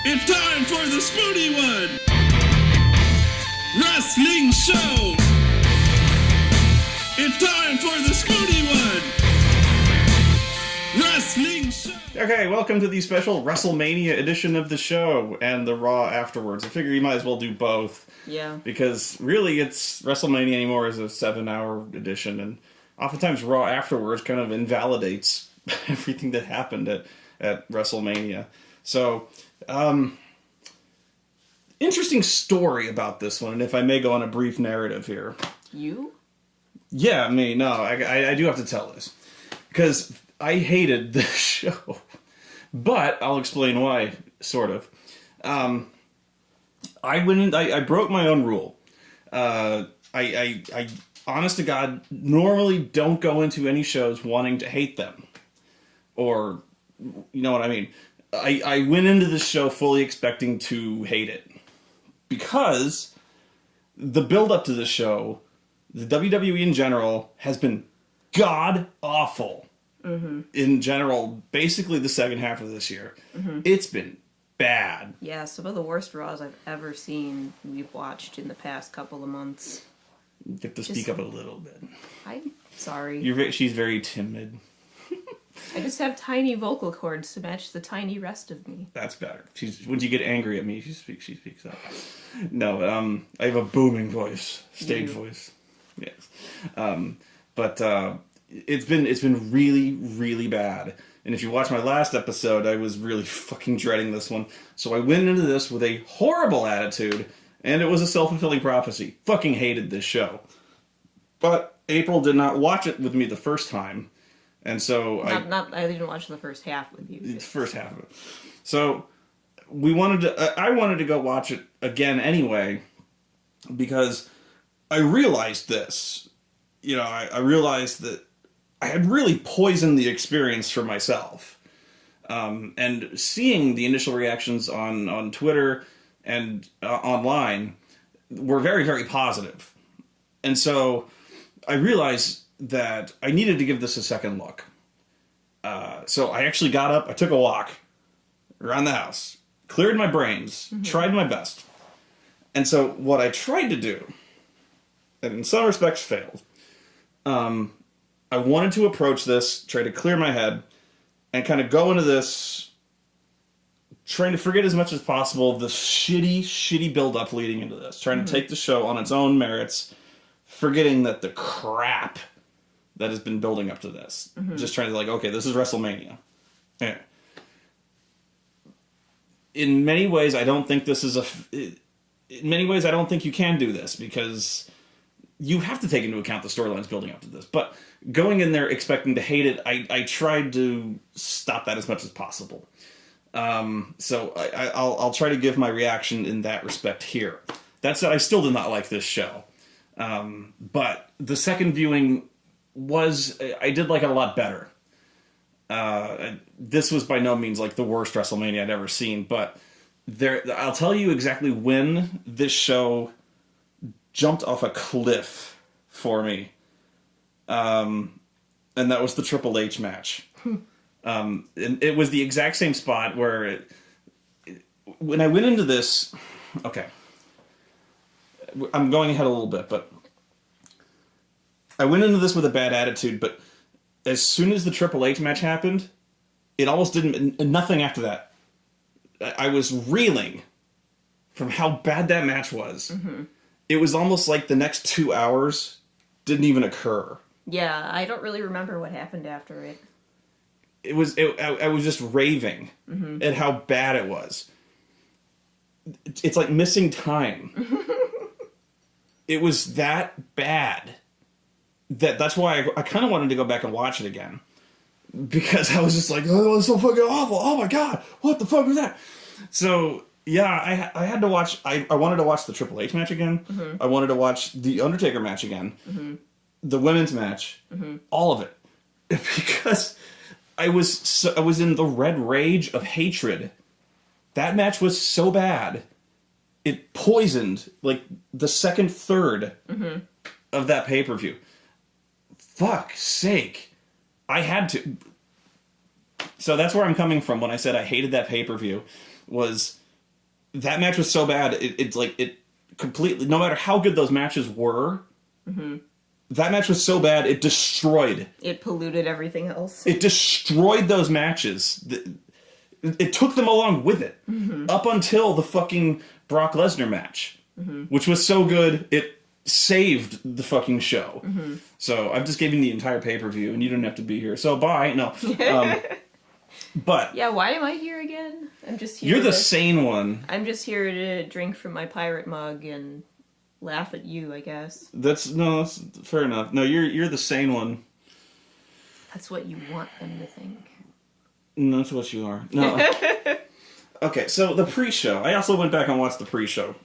It's time for the Spoony One! Wrestling Show! It's time for the Spoony One! Wrestling Show! Okay, welcome to the special Wrestlemania edition of the show and the Raw afterwards. I figure you might as well do both. Yeah. Because really, it's WrestleMania anymore is a 7-hour edition, and oftentimes Raw afterwards kind of invalidates everything that happened at WrestleMania. So, interesting story about this one, and if I may go on a brief narrative here. You? Yeah, me. No, I do have to tell this. Because I hated this show. But I'll explain why, sort of. I broke my own rule. I honest to God, normally don't go into any shows wanting to hate them. Or, you know what I mean. I went into this show fully expecting to hate it. Because the build-up to this show, the WWE in general, has been god-awful. Mm-hmm. In general, basically the second half of this year. Mm-hmm. It's been bad. Yeah, some of the worst Raws I've ever seen we've watched in the past couple of months. You have to speak up a little bit. I'm sorry. She's very timid. I just have tiny vocal cords to match the tiny rest of me. That's better. When you get angry at me, she speaks up. No, I have a booming voice, stage voice. Yes, but it's been really, really bad. And if you watch my last episode, I was really fucking dreading this one. So I went into this with a horrible attitude, and it was a self-fulfilling prophecy. Fucking hated this show. But April did not watch it with me the first time. And so I didn't watch the first half with you. The first half of it. So I wanted to go watch it again anyway, because I realized this. You know, I realized that I had really poisoned the experience for myself. And seeing the initial reactions on Twitter and online were very, very positive. And so I realized that I needed to give this a second look. So I actually got up, I took a walk around the house, cleared my brains, tried my best. And so what I tried to do, and in some respects failed, I wanted to approach this, try to clear my head, and kind of go into this trying to forget as much as possible the shitty build-up leading into this. Trying to take the show on its own merits, forgetting that the crap that has been building up to this. Just trying to okay, this is WrestleMania. Yeah. In many ways, I don't think this is in many ways, I don't think you can do this, because you have to take into account the storylines building up to this. But going in there expecting to hate it, I tried to stop that as much as possible. So I'll try to give my reaction in that respect here. That said, I still did not like this show. But the second viewing I did like it a lot better. This was by no means the worst WrestleMania I'd ever seen, but I'll tell you exactly when this show jumped off a cliff for me. And that was the Triple H match. And it was the exact same spot where when I went into this, okay, I'm going ahead a little bit, but I went into this with a bad attitude, but as soon as the Triple H match happened, it almost nothing after that. I was reeling from how bad that match was. Mm-hmm. It was almost like the next 2 hours didn't even occur. Yeah, I don't really remember what happened after it. I was just raving at how bad it was. It's like missing time. It was that bad. That's why I kind of wanted to go back and watch it again. Because I was just like, oh, it was so fucking awful. Oh my God, what the fuck was that? So, yeah, I had to watch, I wanted to watch the Triple H match again. Mm-hmm. I wanted to watch the Undertaker match again. Mm-hmm. The women's match. Mm-hmm. All of it. Because I was in the red rage of hatred. That match was so bad. It poisoned, the second third of that pay-per-view. Fuck's sake. I had to. So that's where I'm coming from when I said I hated that pay-per-view, was that match was so bad. It's like it completely. No matter how good those matches were, that match was so bad it destroyed. It polluted everything else. It destroyed those matches. It took them along with it up until the fucking Brock Lesnar match, which was so good it saved the fucking show. So I've just given the entire pay-per-view, and you don't have to be here. So bye. No. But yeah, why am I here again? I'm just here. You're the sane one. I'm just here to drink from my pirate mug and laugh at you, I guess. That's fair enough. No, you're the sane one. That's what you want them to think. No, that's what you are. No. Okay, so the pre-show. I also went back and watched the pre-show.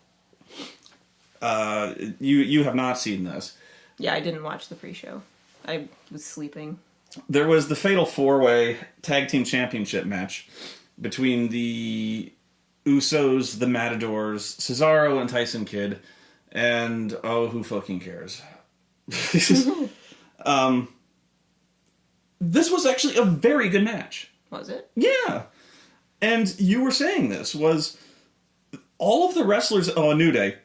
You have not seen this. Yeah, I didn't watch the pre-show. I was sleeping. There was the Fatal 4-Way Tag Team Championship match between the Usos, the Matadors, Cesaro, and Tyson Kidd, and who fucking cares? This was actually a very good match. Was it? Yeah. And you were saying this was all of the wrestlers. Oh, a New Day.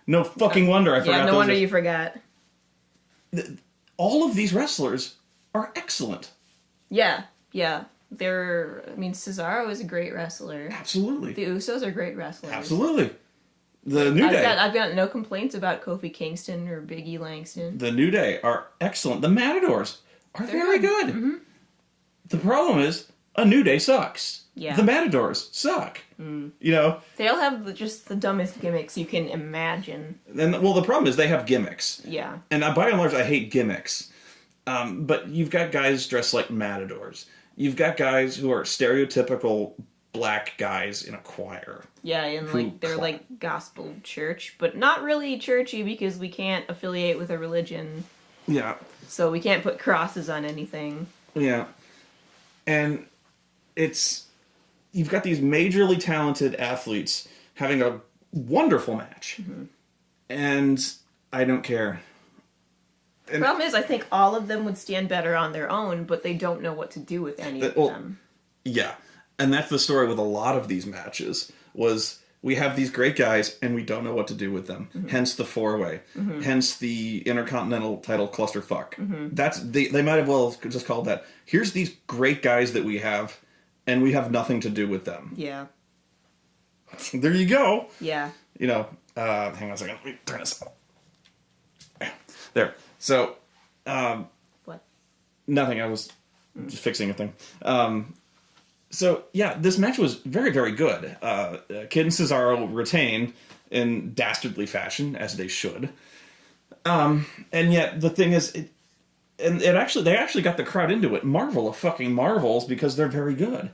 No fucking wonder I forgot. Yeah, no wonder you forgot. All of these wrestlers are excellent. Yeah. Cesaro is a great wrestler. Absolutely. The Usos are great wrestlers. Absolutely. The New Day. I've got no complaints about Kofi Kingston or Big E Langston. The New Day are excellent. The Matadors are very good. Mm-hmm. The problem is, a New Day sucks. Yeah. The Matadors suck. You know? They all have just the dumbest gimmicks you can imagine. And the problem is they have gimmicks. Yeah. And by and large, I hate gimmicks. But you've got guys dressed like matadors. You've got guys who are stereotypical black guys in a choir. Yeah, and they're like gospel church, but not really churchy because we can't affiliate with a religion. Yeah. So we can't put crosses on anything. Yeah. And you've got these majorly talented athletes having a wonderful match. And I don't care. The problem is, I think all of them would stand better on their own, but they don't know what to do with any of them. Yeah. And that's the story with a lot of these matches, was we have these great guys, and we don't know what to do with them. Hence the 4-Way. Hence the Intercontinental title clusterfuck. They might have well just called that. Here's these great guys that we have, and we have nothing to do with them. Yeah. There you go. Yeah. You know, hang on a second. Let me turn this up. There. So, what? Nothing. I was just fixing a thing. So, yeah, this match was very, very good. Kidd and Cesaro retain in dastardly fashion, as they should. And yet, the thing is, they actually got the crowd into it. Marvel of fucking marvels, because they're very good.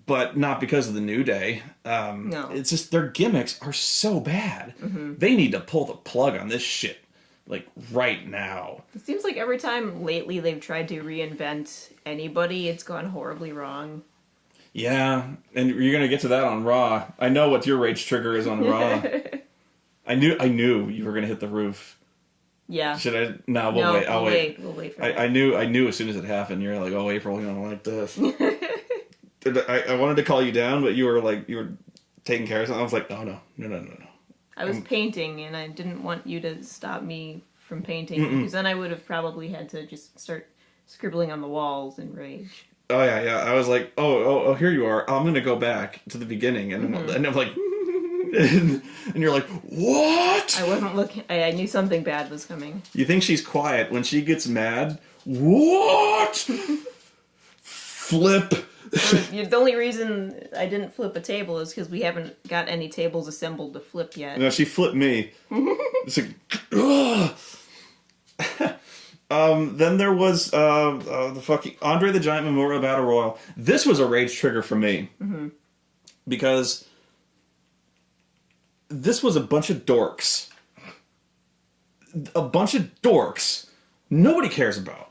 But not because of the New Day. No. It's just their gimmicks are so bad. They need to pull the plug on this shit. Like, right now. It seems like every time lately they've tried to reinvent anybody, it's gone horribly wrong. Yeah, and you're gonna get to that on Raw. I know what your rage trigger is on Raw. I knew you were gonna hit the roof. Yeah. Should I? No, we'll wait. I'll wait. We'll wait for that. I knew as soon as it happened. You're like, oh, April, you don't like this. I wanted to call you down, but you were taking care of something. I was like, oh no. I was painting, and I didn't want you to stop me from painting, because then I would have probably had to just start scribbling on the walls in rage. Oh, yeah. I was like, oh, here you are. I'm going to go back to the beginning. And I'm like, and you're like, what? I wasn't looking. I knew something bad was coming. You think she's quiet. When she gets mad, what? Flip. The only reason I didn't flip a table is because we haven't got any tables assembled to flip yet. No, she flipped me. It's like, ugh. Then there was the fucking Andre the Giant Memorial Battle Royal. This was a rage trigger for me. Because this was a bunch of dorks. Nobody cares about.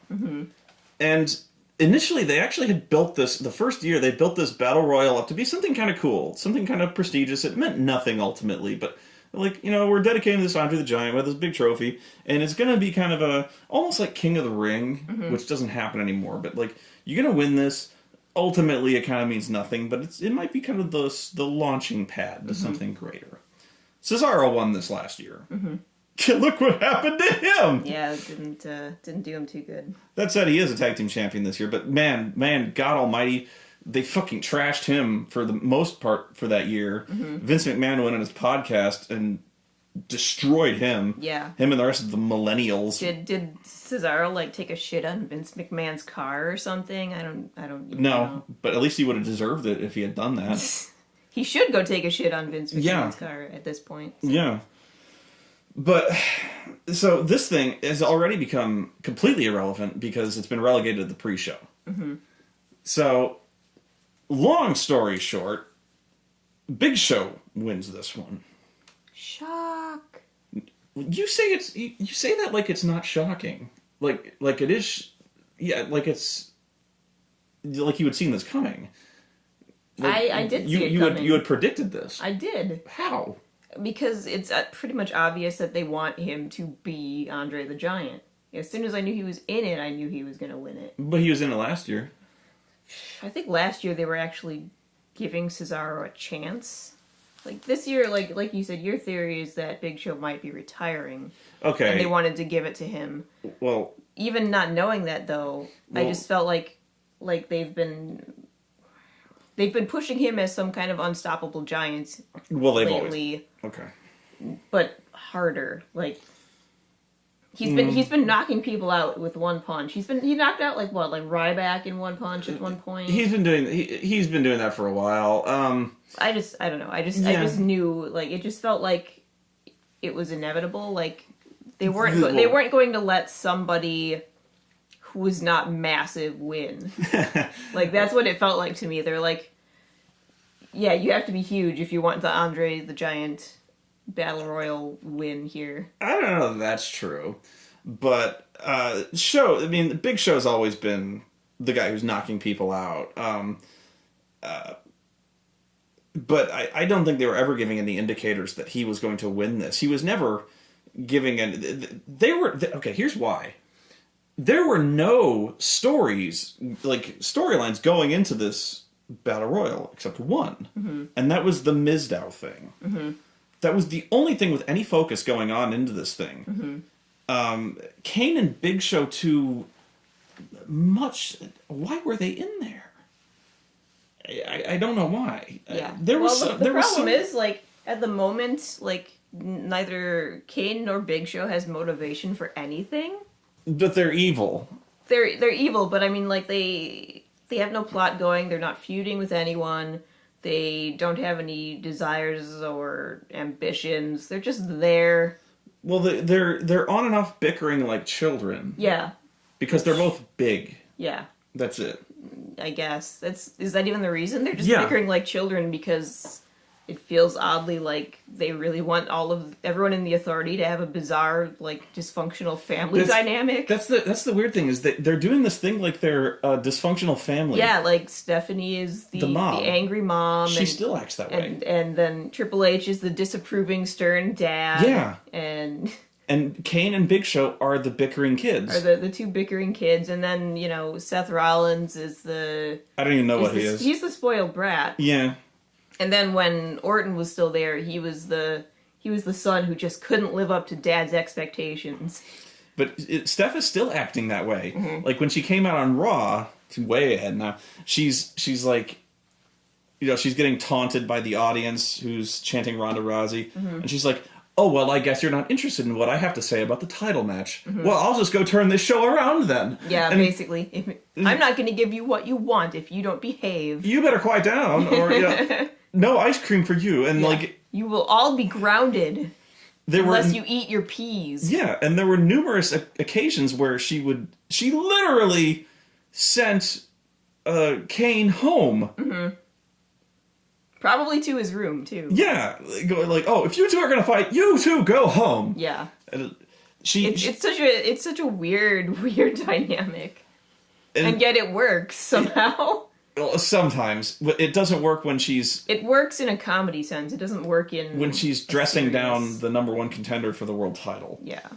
And initially, they actually had built this, the first year, they built this Battle Royal up to be something kind of cool, something kind of prestigious. It meant nothing ultimately, but like, we're dedicating this Andre the Giant with this big trophy, and it's going to be kind of almost like King of the Ring, which doesn't happen anymore, but like, you're going to win this, ultimately it kind of means nothing, but it might be kind of the launching pad to something greater. Cesaro won this last year. Look what happened to him! Yeah, it didn't do him too good. That said, he is a tag team champion this year, but man, God almighty, they fucking trashed him for the most part for that year. Vince McMahon went on his podcast and destroyed him. Yeah. Him and the rest of the millennials. Did Cesaro like take a shit on Vince McMahon's car or something? I don't even No, know. but at least he would have deserved it if he had done that. He should go take a shit on Vince McMahon's car at this point. Yeah. But, so this thing has already become completely irrelevant because it's been relegated to the pre-show. So, long story short, Big Show wins this one. Shock. You say that like it's not shocking. Like it is, yeah, like it's, like you had seen this coming. Like, I did see it coming. You had predicted this. I did. How? Because it's pretty much obvious that they want him to be Andre the Giant. As soon as I knew he was in it, I knew he was going to win it. But he was in it last year. I think last year they were actually giving Cesaro a chance. Like this year, like you said, your theory is that Big Show might be retiring. Okay. And they wanted to give it to him. Well, Even not knowing that, though, I just felt like they've been pushing him as some kind of unstoppable giant they've lately, always. Okay. but harder. Like he's been knocking people out with one punch. He knocked out like Ryback in one punch at one point. He's been doing that for a while. I don't know. I just knew, like, it just felt like it was inevitable. Like they weren't going to let somebody who was not massive win. Like that's what it felt like to me. They're like, yeah, you have to be huge if you want the Andre the Giant Battle Royal win here. I don't know if that's true, but Big Show's always been the guy who's knocking people out. But I don't think they were ever giving any indicators that he was going to win this. He was never giving any. Okay, here's why. There were no storylines going into this Battle Royal except one, and that was the Mizdow thing. That was the only thing with any focus going on into this thing. Kane and Big Show too much. Why were they in there? I don't know why. Yeah. The problem is, like, at the moment, like, neither Kane nor Big Show has motivation for anything. But they're evil. They're evil, but I mean, like, they have no plot going. They're not feuding with anyone. They don't have any desires or ambitions. They're just there. Well, they're on and off bickering like children. Yeah. Because they're both big. Yeah. That's it. I guess. Is that even the reason? They're just bickering like children because it feels oddly like they really want everyone in the Authority to have a bizarre, like, dysfunctional family dynamic. That's the weird thing, is that they're doing this thing like they're a dysfunctional family. Yeah, like Stephanie is the mom. the angry mom. She still acts that way. And then Triple H is the disapproving, stern dad. Yeah. And Kane and Big Show are the bickering kids. Are the two bickering kids, and then, Seth Rollins is the... I don't even know what he is. He's the spoiled brat. Yeah. And then when Orton was still there, he was the son who just couldn't live up to Dad's expectations. But Steph is still acting that way. Like when she came out on Raw, she's way ahead now. She's like, she's getting taunted by the audience who's chanting Ronda Rousey, and she's like, "Oh well, I guess you're not interested in what I have to say about the title match. Well, I'll just go turn this show around then." Yeah, basically, I'm not going to give you what you want if you don't behave. You better quiet down, or no ice cream for you, and you will all be grounded unless you eat your peas. Yeah, and there were numerous occasions where she literally sent Kane home. Probably to his room too. Yeah, like, oh, if you two are gonna fight, you two go home. Yeah, and it's such a weird dynamic, and yet it works somehow. Well, sometimes, but it doesn't work when she's... It works in a comedy sense. It doesn't work in... When she's dressing down the number one contender for the world title. Yeah.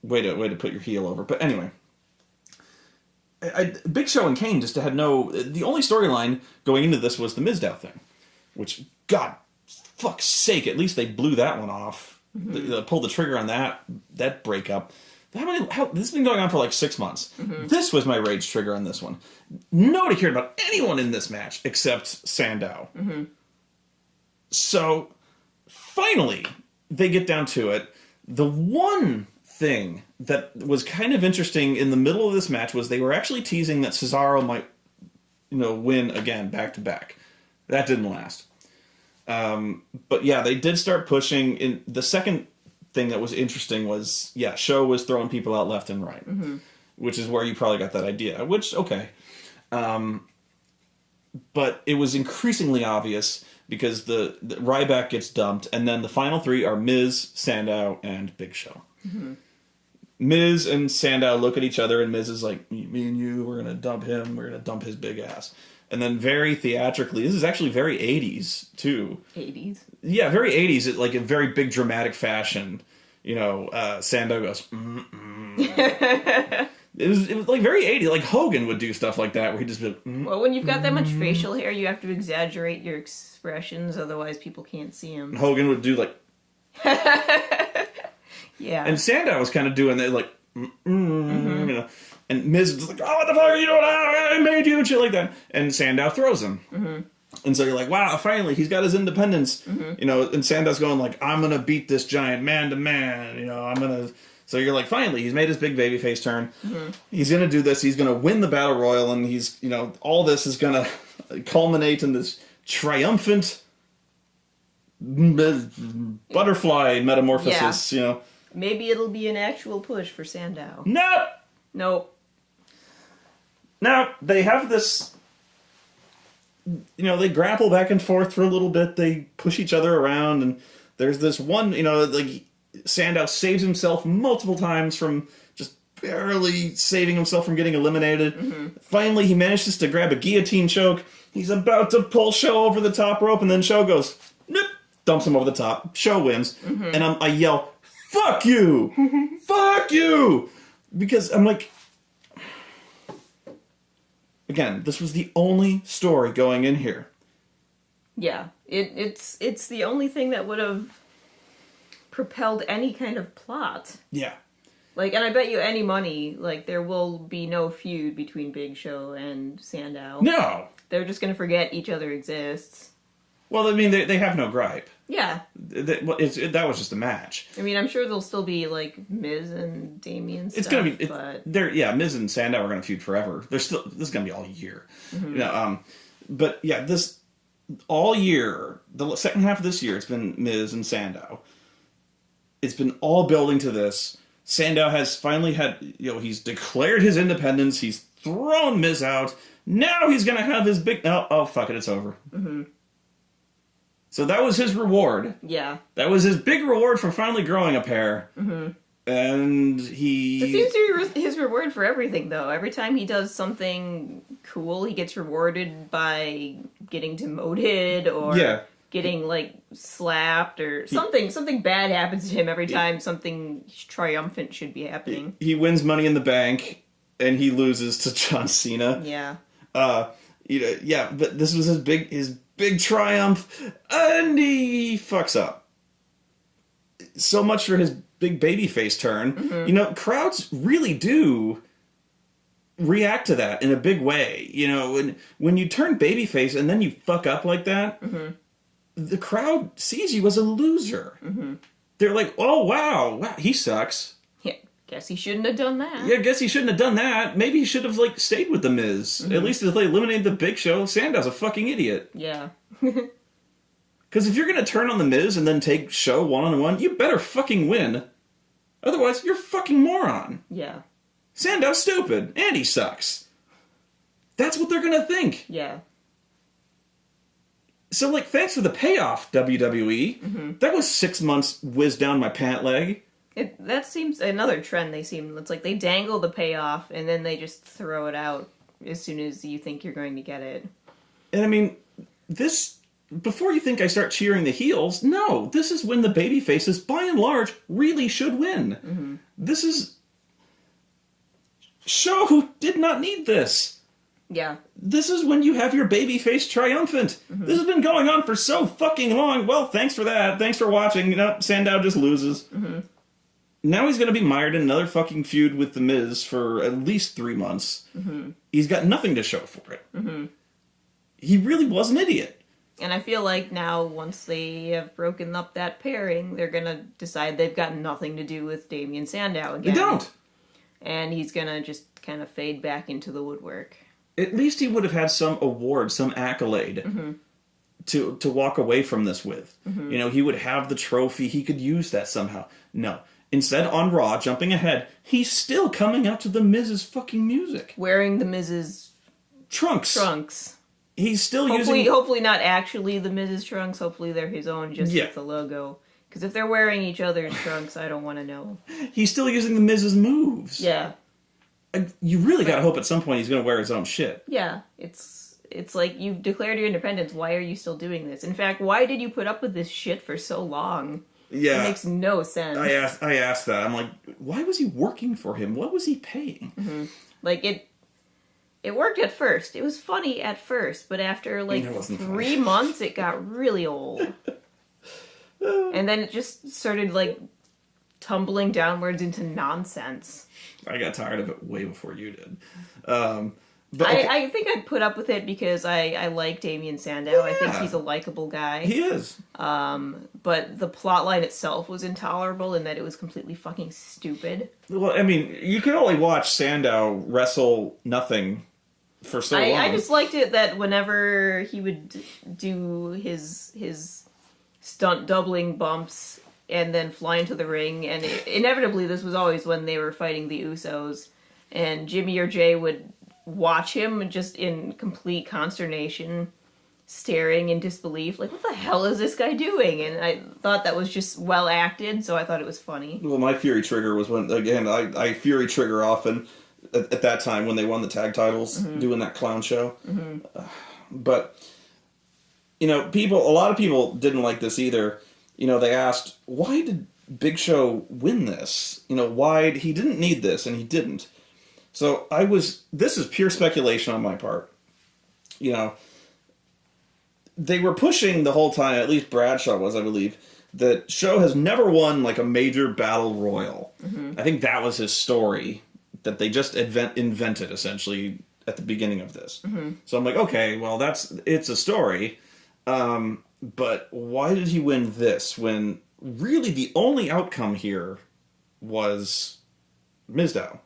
Way to put your heel over. But anyway. Big Show and Kane just had no... The only storyline going into this was the Mizdow thing, which, God, fuck's sake, at least they blew that one off. They pulled the trigger on that breakup. This has been going on for like 6 months. This was my rage trigger on this one. Nobody cared about anyone in this match except Sandow. So, finally, they get down to it. The one thing that was kind of interesting in the middle of this match was they were actually teasing that Cesaro might, win again back to back. That didn't last. But yeah, they did start pushing. In the second thing that was interesting was, Show was throwing people out left and right, which is where you probably got that idea. Which, okay, but it was increasingly obvious because the Ryback gets dumped, and then the final three are Miz, Sandow, and Big Show. Miz and Sandow look at each other, and Miz is like, me and you, we're going to dump him, we're going to dump his big ass. And then very theatrically, this is actually very 80s, too. 80s? Yeah, very 80s, like in very big dramatic fashion. Sandow goes, It was like very 80s, like Hogan would do stuff like that, where he'd just be Well, when you've got that much facial hair, you have to exaggerate your expressions, otherwise people can't see them. Hogan would do like... Yeah. And Sandow was kind of doing that, like, and Miz was like, oh, what the fuck are you doing? I made you, and shit like that. And Sandow throws him. And so you're like, wow, finally, he's got his independence. And Sandow's going like, I'm going to beat this giant man to man. I'm going to... So you're like, finally, he's made his big babyface turn. He's going to do this. He's going to win the Battle Royal, and he's, all this is going to culminate in this triumphant butterfly metamorphosis, Maybe it'll be an actual push for Sandow. Nope. Now, they have this... they grapple back and forth for a little bit. They push each other around, and there's this one, like... Sandow saves himself multiple times from just barely saving himself from getting eliminated. Finally, he manages to grab a guillotine choke. He's about to pull Show over the top rope, and then Show goes, nope, dumps him over the top. Show wins. And I yell, fuck you! Fuck you! Because I'm like... Again, this was the only story going in here. Yeah, it's the only thing that would have propelled any kind of plot. Yeah. And I bet you any money, there will be no feud between Big Show and Sandow. No! They're just going to forget each other exists. Well, I mean, they have no gripe. Yeah. That was just a match. I mean, I'm sure there'll still be, Miz and Damien stuff, It's going to be... but... Miz and Sandow are going to feud forever. This is going to be all year. But, yeah, this... All year, the second half of this year, it's been Miz and Sandow. It's been all building to this. Sandow has finally had, he's declared his independence. He's thrown Miz out. Now he's going to have his big... Oh, fuck it, it's over. So that was his reward. Yeah. That was his big reward for finally growing a pair. And he... It seems to be his reward for everything, though. Every time he does something cool, he gets rewarded by getting demoted or... Yeah. Getting slapped or something bad happens to him every time something triumphant should be happening. He wins Money in the Bank and he loses to John Cena. Yeah. But this was his big triumph, and he fucks up. So much for his big babyface turn. Crowds really do react to that in a big way. When you turn babyface and then you fuck up like that. The crowd sees you as a loser. They're like, oh, wow, he sucks. Yeah, guess he shouldn't have done that. Yeah, guess he shouldn't have done that. Maybe he should have, stayed with The Miz. At least if they eliminated the Big Show, Sandow's a fucking idiot. Yeah. Because if you're going to turn on The Miz and then take Show one-on-one, you better fucking win. Otherwise, you're a fucking moron. Yeah. Sandow's stupid, and he sucks. That's what they're going to think. Yeah. So, thanks for the payoff, WWE. That was 6 months whizzed down my pant leg. That seems another trend it's like they dangle the payoff and then they just throw it out as soon as you think you're going to get it. And I mean, before you think I start cheering the heels, no, this is when the babyfaces, by and large, really should win. This is... Show did not need this. Yeah. This is when you have your babyface triumphant. Mm-hmm. This has been going on for so fucking long. Well, thanks for that. Thanks for watching. You know, Sandow just loses. Mm-hmm. Now he's going to be mired in another fucking feud with The Miz for at least 3 months. Mm-hmm. He's got nothing to show for it. Mm-hmm. He really was an idiot. And I feel like now, once they have broken up that pairing, they're going to decide they've got nothing to do with Damien Sandow again. They don't. And he's going to just kind of fade back into the woodwork. At least he would have had some award, some accolade to walk away from this with. You know, he would have the trophy. He could use that somehow. No. Instead, on Raw, jumping ahead, he's still coming out to The Miz's fucking music. Wearing The Miz's trunks. He's still Hopefully not actually The Miz's trunks. Hopefully they're his own, just with the logo. Because if they're wearing each other's trunks, I don't want to know. He's still using The Miz's moves. Yeah. You really gotta hope at some point he's gonna wear his own shit. Yeah. It's like, you've declared your independence. Why are you still doing this? In fact, why did you put up with this shit for so long? Yeah. It makes no sense. I asked that. I'm like, why was he working for him? What was he paying? Mm-hmm. Like, it worked at first. It was funny at first, but after, like, 3 months, it got really old. And then it just started, like, tumbling downwards into nonsense. I got tired of it way before you did. But okay. I think I'd put up with it because I like Damien Sandow. Yeah. I think he's a likable guy. He is. But the plotline itself was intolerable in that it was completely fucking stupid. Well, I mean, you could only watch Sandow wrestle nothing for so long. I just liked it that whenever he would do his stunt doubling bumps and then fly into the ring, and inevitably this was always when they were fighting the Usos, and Jimmy or Jay would watch him just in complete consternation, staring in disbelief, like, what the hell is this guy doing? And I thought that was just well acted, so I thought it was funny. Well, my Fury Trigger was when, again, I Fury Trigger often at that time when they won the tag titles, doing that clown show. But, you know, a lot of people didn't like this either. You know, they asked, why did Big Show win this? You know, he didn't need this, and he didn't. So this is pure speculation on my part. You know, they were pushing the whole time, at least Bradshaw was, I believe, that Show has never won, like, a major battle royal. I think that was his story that they just invented, essentially, at the beginning of this. So I'm like, okay, well, it's a story. But why did he win this when really the only outcome here was Mizdow?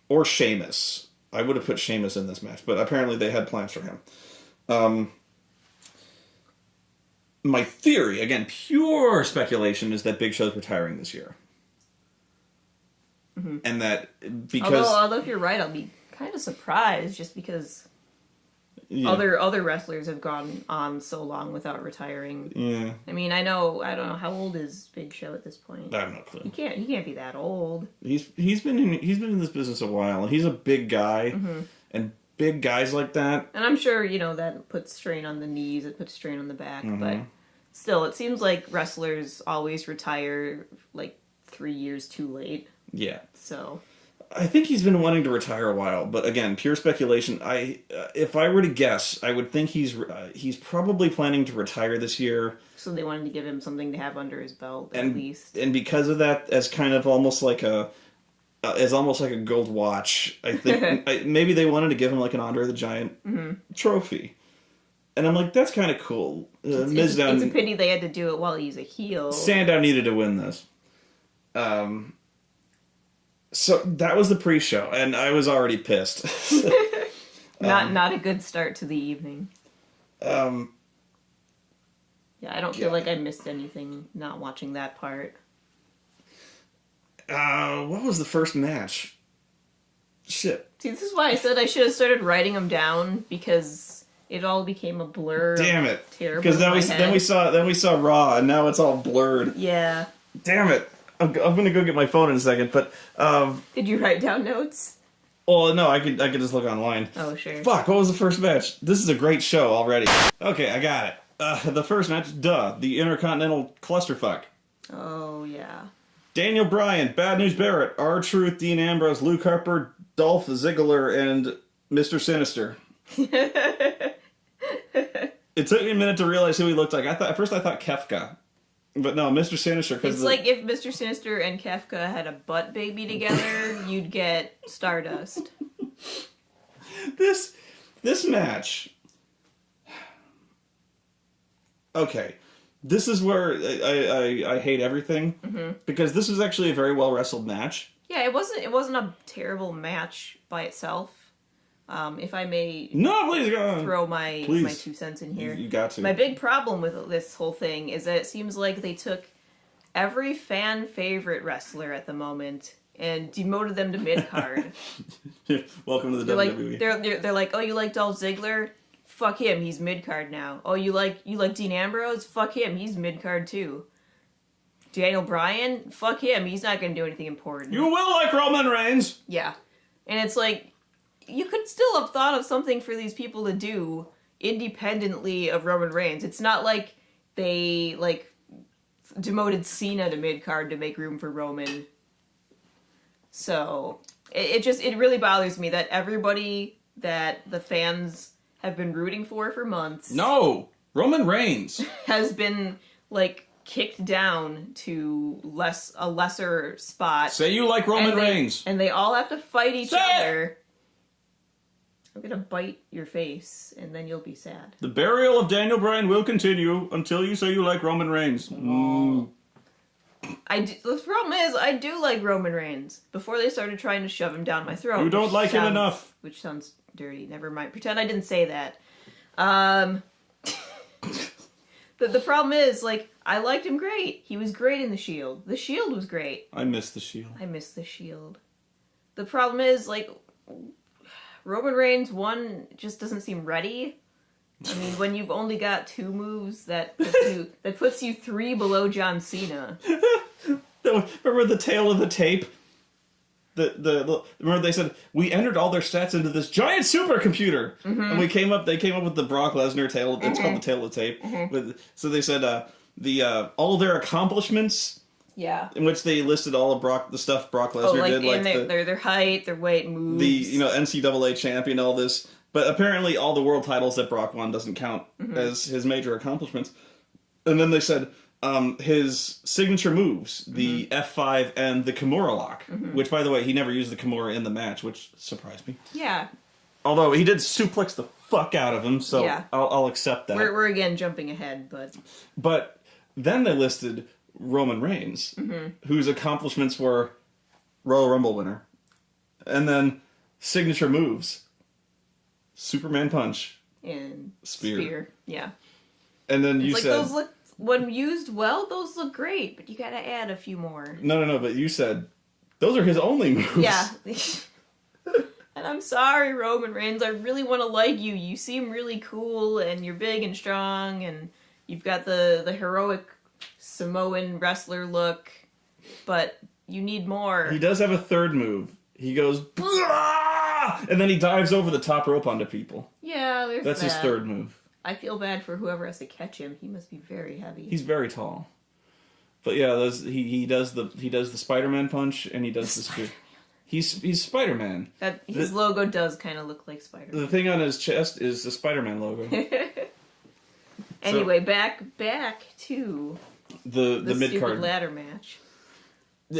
Or Sheamus. I would have put Sheamus in this match, but apparently they had plans for him. My theory, again, pure speculation, is that Big Show's retiring this year. And that because... Although if you're right, I'll be kind of surprised, just because other wrestlers have gone on so long without retiring. Yeah. I mean, I don't know, how old is Big Show at this point? I have no clue. He can't be that old. He's been in this business a while, and he's a big guy, and big guys like that. And I'm sure, you know, that puts strain on the knees, it puts strain on the back, but still, it seems like wrestlers always retire like 3 years too late. Yeah. So I think he's been wanting to retire a while, but again, pure speculation. If I were to guess, I would think he's probably planning to retire this year. So they wanted to give him something to have under his belt, at least. And because of that, as kind of almost like a gold watch, I think maybe they wanted to give him like an Andre the Giant trophy. And I'm like, that's kind of cool. It's a pity they had to do it while he's a heel. Sandow needed to win this. So that was the pre-show, and I was already pissed. Not a good start to the evening. Yeah, I don't feel like I missed anything not watching that part. What was the first match? Shit. See, this is why I said I should have started writing them down, because it all became a blur. Damn it! Terrible. Because then we saw Raw, and now it's all blurred. Yeah. Damn it! I'm gonna go get my phone in a second, but did you write down notes? Well, no, I could just look online. Oh, sure. Fuck! What was the first match? This is a great show already. Okay, I got it. The first match, the Intercontinental Clusterfuck. Oh yeah. Daniel Bryan, Bad News Barrett, R-Truth, Dean Ambrose, Luke Harper, Dolph Ziggler, and Mr. Sinister. It took me a minute to realize who he looked like. At first I thought Kefka. But no, Mr. Sinister. It's like if Mr. Sinister and Kefka had a butt baby together, you'd get Stardust. This match. Okay. This is where I hate everything. Because this was actually a very well wrestled match. Yeah, it wasn't a terrible match by itself. If I may throw my 2 cents in here. You got to. My big problem with this whole thing is that it seems like they took every fan favorite wrestler at the moment and demoted them to mid-card. Welcome to the WWE. They're like, oh, you like Dolph Ziggler? Fuck him, he's mid-card now. Oh, you like Dean Ambrose? Fuck him, he's mid-card too. Daniel Bryan? Fuck him, he's not going to do anything important. You will like Roman Reigns! Yeah. And it's like, you could still have thought of something for these people to do independently of Roman Reigns. It's not like they, demoted Cena to mid-card to make room for Roman. So, it really bothers me that everybody that the fans have been rooting for months... No! Roman Reigns! ...has been, kicked down to a lesser spot. Say you like Roman Reigns! And they all have to fight each other... I'm gonna bite your face, and then you'll be sad. The burial of Daniel Bryan will continue until you say you like Roman Reigns. The problem is, I do like Roman Reigns. Before they started trying to shove him down my throat. You don't like him enough. Which sounds dirty. Never mind. Pretend I didn't say that. The problem is, I liked him great. He was great in The Shield. The Shield was great. I miss The Shield. I miss The Shield. The problem is, Roman Reigns, one, just doesn't seem ready. I mean, when you've only got 2 moves, that puts you 3 below John Cena. Remember the tail of the tape? Remember they said, we entered all their stats into this giant supercomputer! And they came up with the Brock Lesnar tail, it's called the tail of the tape. So they said, all of their accomplishments... Yeah. In which they listed all of the stuff Brock Lesnar did, their height, their weight, moves. The NCAA champion, all this. But apparently all the world titles that Brock won doesn't count as his major accomplishments. And then they said his signature moves, the F5 and the Kimura lock, which, by the way, he never used the Kimura in the match, which surprised me. Yeah. Although he did suplex the fuck out of him, so yeah. I'll accept that. We're again jumping ahead, But then they listed Roman Reigns, whose accomplishments were Royal Rumble winner. And then signature moves. Superman punch. And spear. Yeah. And then you said... those look, when used well, those look great, but you gotta add a few more. No, but you said, those are his only moves. Yeah. And I'm sorry, Roman Reigns, I really want to like you. You seem really cool, and you're big and strong, and you've got the heroic Samoan wrestler look, but you need more. He does have a third move. He goes, "Blah!" And then he dives over the top rope onto people. Yeah, that's his third move. I feel bad for whoever has to catch him. He must be very heavy. He's very tall. But yeah, he does the Spider-Man punch, and he does the spear. He's Spider-Man. His logo does kind of look like Spider-Man. The thing on his chest is the Spider-Man logo. Anyway, back to the mid-card stupid ladder match.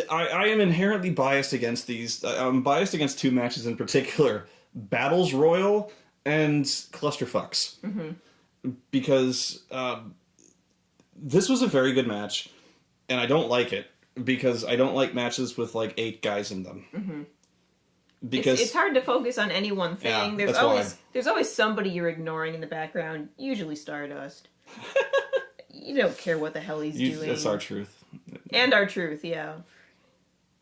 I am inherently biased against these. I'm biased against 2 matches in particular: Battles Royal and Clusterfucks. Because this was a very good match, and I don't like it because I don't like matches with 8 guys in them. Because it's hard to focus on any one thing. Yeah, there's always somebody you're ignoring in the background. Usually Stardust. You don't care what the hell he's doing. That's our truth. And our truth, yeah.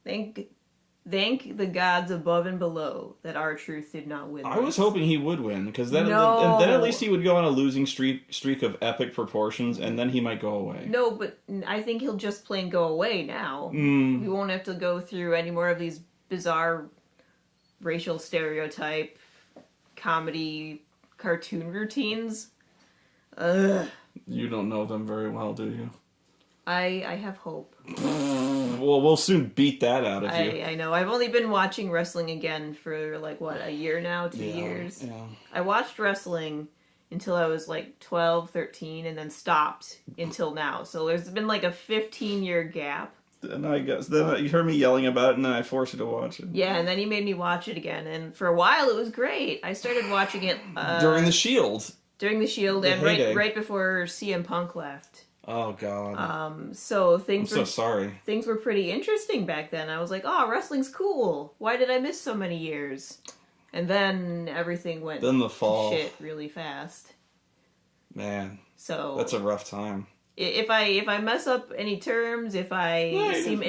Thank the gods above and below that our truth did not win. I was hoping he would win, because then at least he would go on a losing streak of epic proportions, and then he might go away. No, but I think he'll just plain go away now. We won't have to go through any more of these bizarre racial stereotype comedy cartoon routines. Ugh. You don't know them very well, do you? I have hope. Well, we'll soon beat that out of you. I know. I've only been watching wrestling again for, like, what, a year now? 2 years? Yeah. I watched wrestling until I was, like, 12, 13, and then stopped until now. So there's been, like, a 15-year gap. And I guess then you heard me yelling about it, and then I forced you to watch it. Yeah, and then you made me watch it again, and for a while it was great. I started watching it during the Shield. During the Shield, The and heyday. right before CM Punk left. Oh God. So things I'm so sorry. Things were pretty interesting back then. I was like, oh, wrestling's cool. Why did I miss so many years? And then everything went Then the fall. to shit really fast. Man, So that's a rough time. If I mess up any terms, if I seem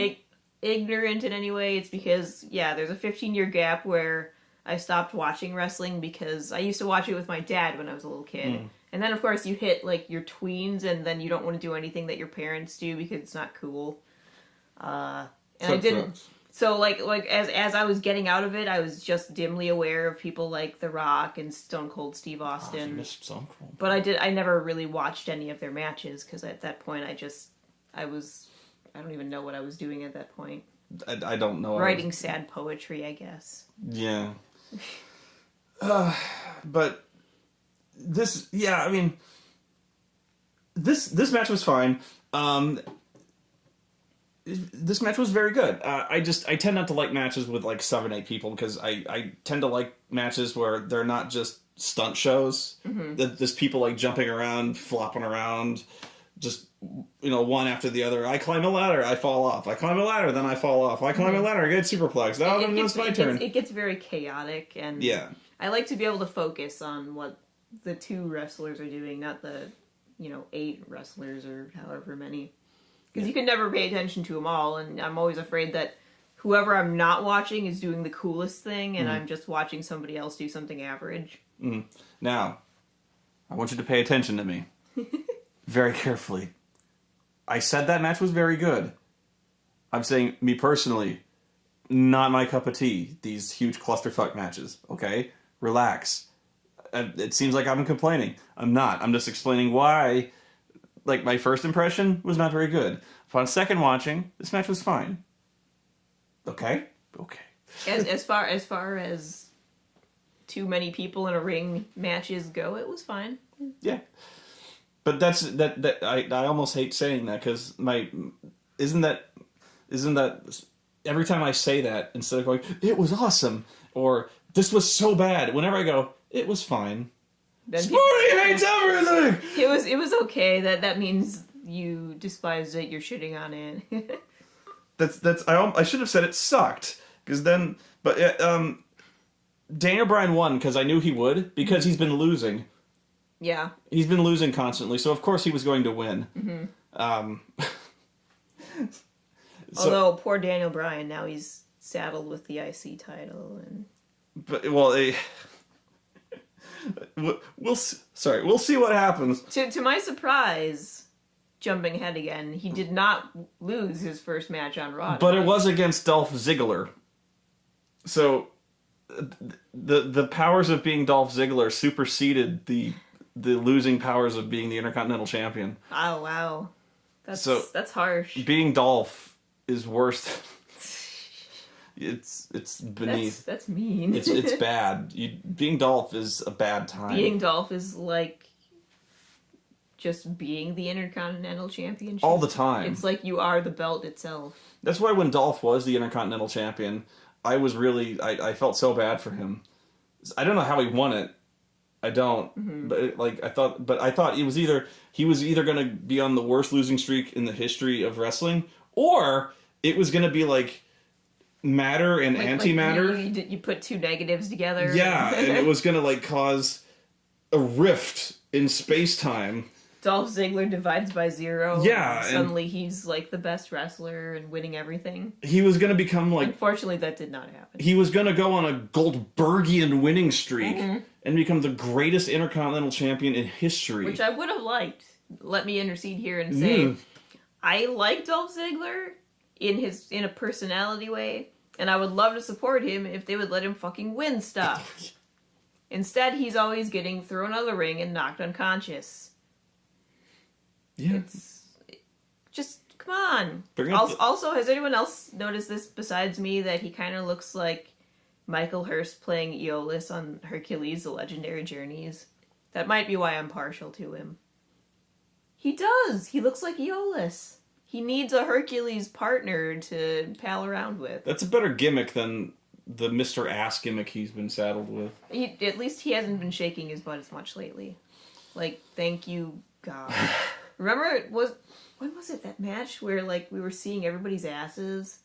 ignorant in any way, it's because, yeah, there's a 15-year gap where I stopped watching wrestling because I used to watch it with my dad when I was a little kid. And then, of course, you hit, like, your tweens, and then you don't want to do anything that your parents do because it's not cool. And I didn't... So, like as I was getting out of it, I was just dimly aware of people like The Rock and Stone Cold Steve Austin. Oh, you missed Stone Cold. But I never really watched any of their matches, because at that point I don't even know what I was doing at that point. I don't know. Writing sad poetry, I guess. Yeah. But this match was fine. This match was very good. I tend not to like matches with like 7-8 people because I tend to like matches where they're not just stunt shows. There's people like jumping around, flopping around, just one after the other. I climb a ladder, I fall off. I climb a ladder, then I fall off. I climb a ladder, I get superplexed. Oh, then it's my turn. It gets very chaotic, and yeah. I like to be able to focus on what the 2 wrestlers are doing, not the 8 wrestlers or however many. Because you can never pay attention to them all, and I'm always afraid that whoever I'm not watching is doing the coolest thing, and I'm just watching somebody else do something average. Now, I want you to pay attention to me. Very carefully. I said that match was very good. I'm saying, me personally, not my cup of tea, these huge clusterfuck matches, okay? Relax. It seems like I'm complaining. I'm not. I'm just explaining why... Like, my first impression was not very good. Upon second watching, this match was fine. Okay? Okay. As far as too many people in a ring matches go, it was fine. Yeah. But I almost hate saying that, because isn't that every time I say that, instead of going, it was awesome, or this was so bad, whenever I go, it was fine. Spoony hates everything! It was okay. That means you despised it, you're shitting on it. I should have said it sucked. Because then... But Daniel Bryan won because I knew he would, because he's been losing. Yeah. He's been losing constantly, so of course he was going to win. Although, poor Daniel Bryan, now he's saddled with the IC title. We'll see what happens. To my surprise, jumping ahead again, he did not lose his first match on Raw. But it was against Dolph Ziggler. So the powers of being Dolph Ziggler superseded the losing powers of being the Intercontinental Champion. Oh, wow. That's harsh. Being Dolph is worse. It's beneath. That's mean. It's bad. Being Dolph is a bad time. Being Dolph is like just being the Intercontinental Championship. All the time. It's like you are the belt itself. That's why when Dolph was the Intercontinental Champion, I felt so bad for him. I don't know how he won it. I don't. But I thought he was either going to be on the worst losing streak in the history of wrestling, or it was going to be like matter and antimatter. Like you put 2 negatives together. Yeah, and it was going to cause a rift in space-time. Dolph Ziggler divides by 0. Yeah. And suddenly he's like the best wrestler and winning everything. He was going to become Unfortunately, that did not happen. He was going to go on a Goldbergian winning streak and become the greatest Intercontinental Champion in history. Which I would have liked. Let me intercede here and say, I like Dolph Ziggler in a personality way, and I would love to support him if they would let him fucking win stuff. Instead, he's always getting thrown out of the ring and knocked unconscious. Yeah. Just Come on. Bring up Also, has anyone else noticed this besides me, that he kind of looks like Michael Hurst playing Aeolus on Hercules: The Legendary Journeys? That might be why I'm partial to him. He does. He looks like Aeolus. He needs a Hercules partner to pal around with. That's a better gimmick than the Mr. Ass gimmick he's been saddled with. At least he hasn't been shaking his butt as much lately. Like, thank you, God. Remember, when was it, that match where, like, we were seeing everybody's asses?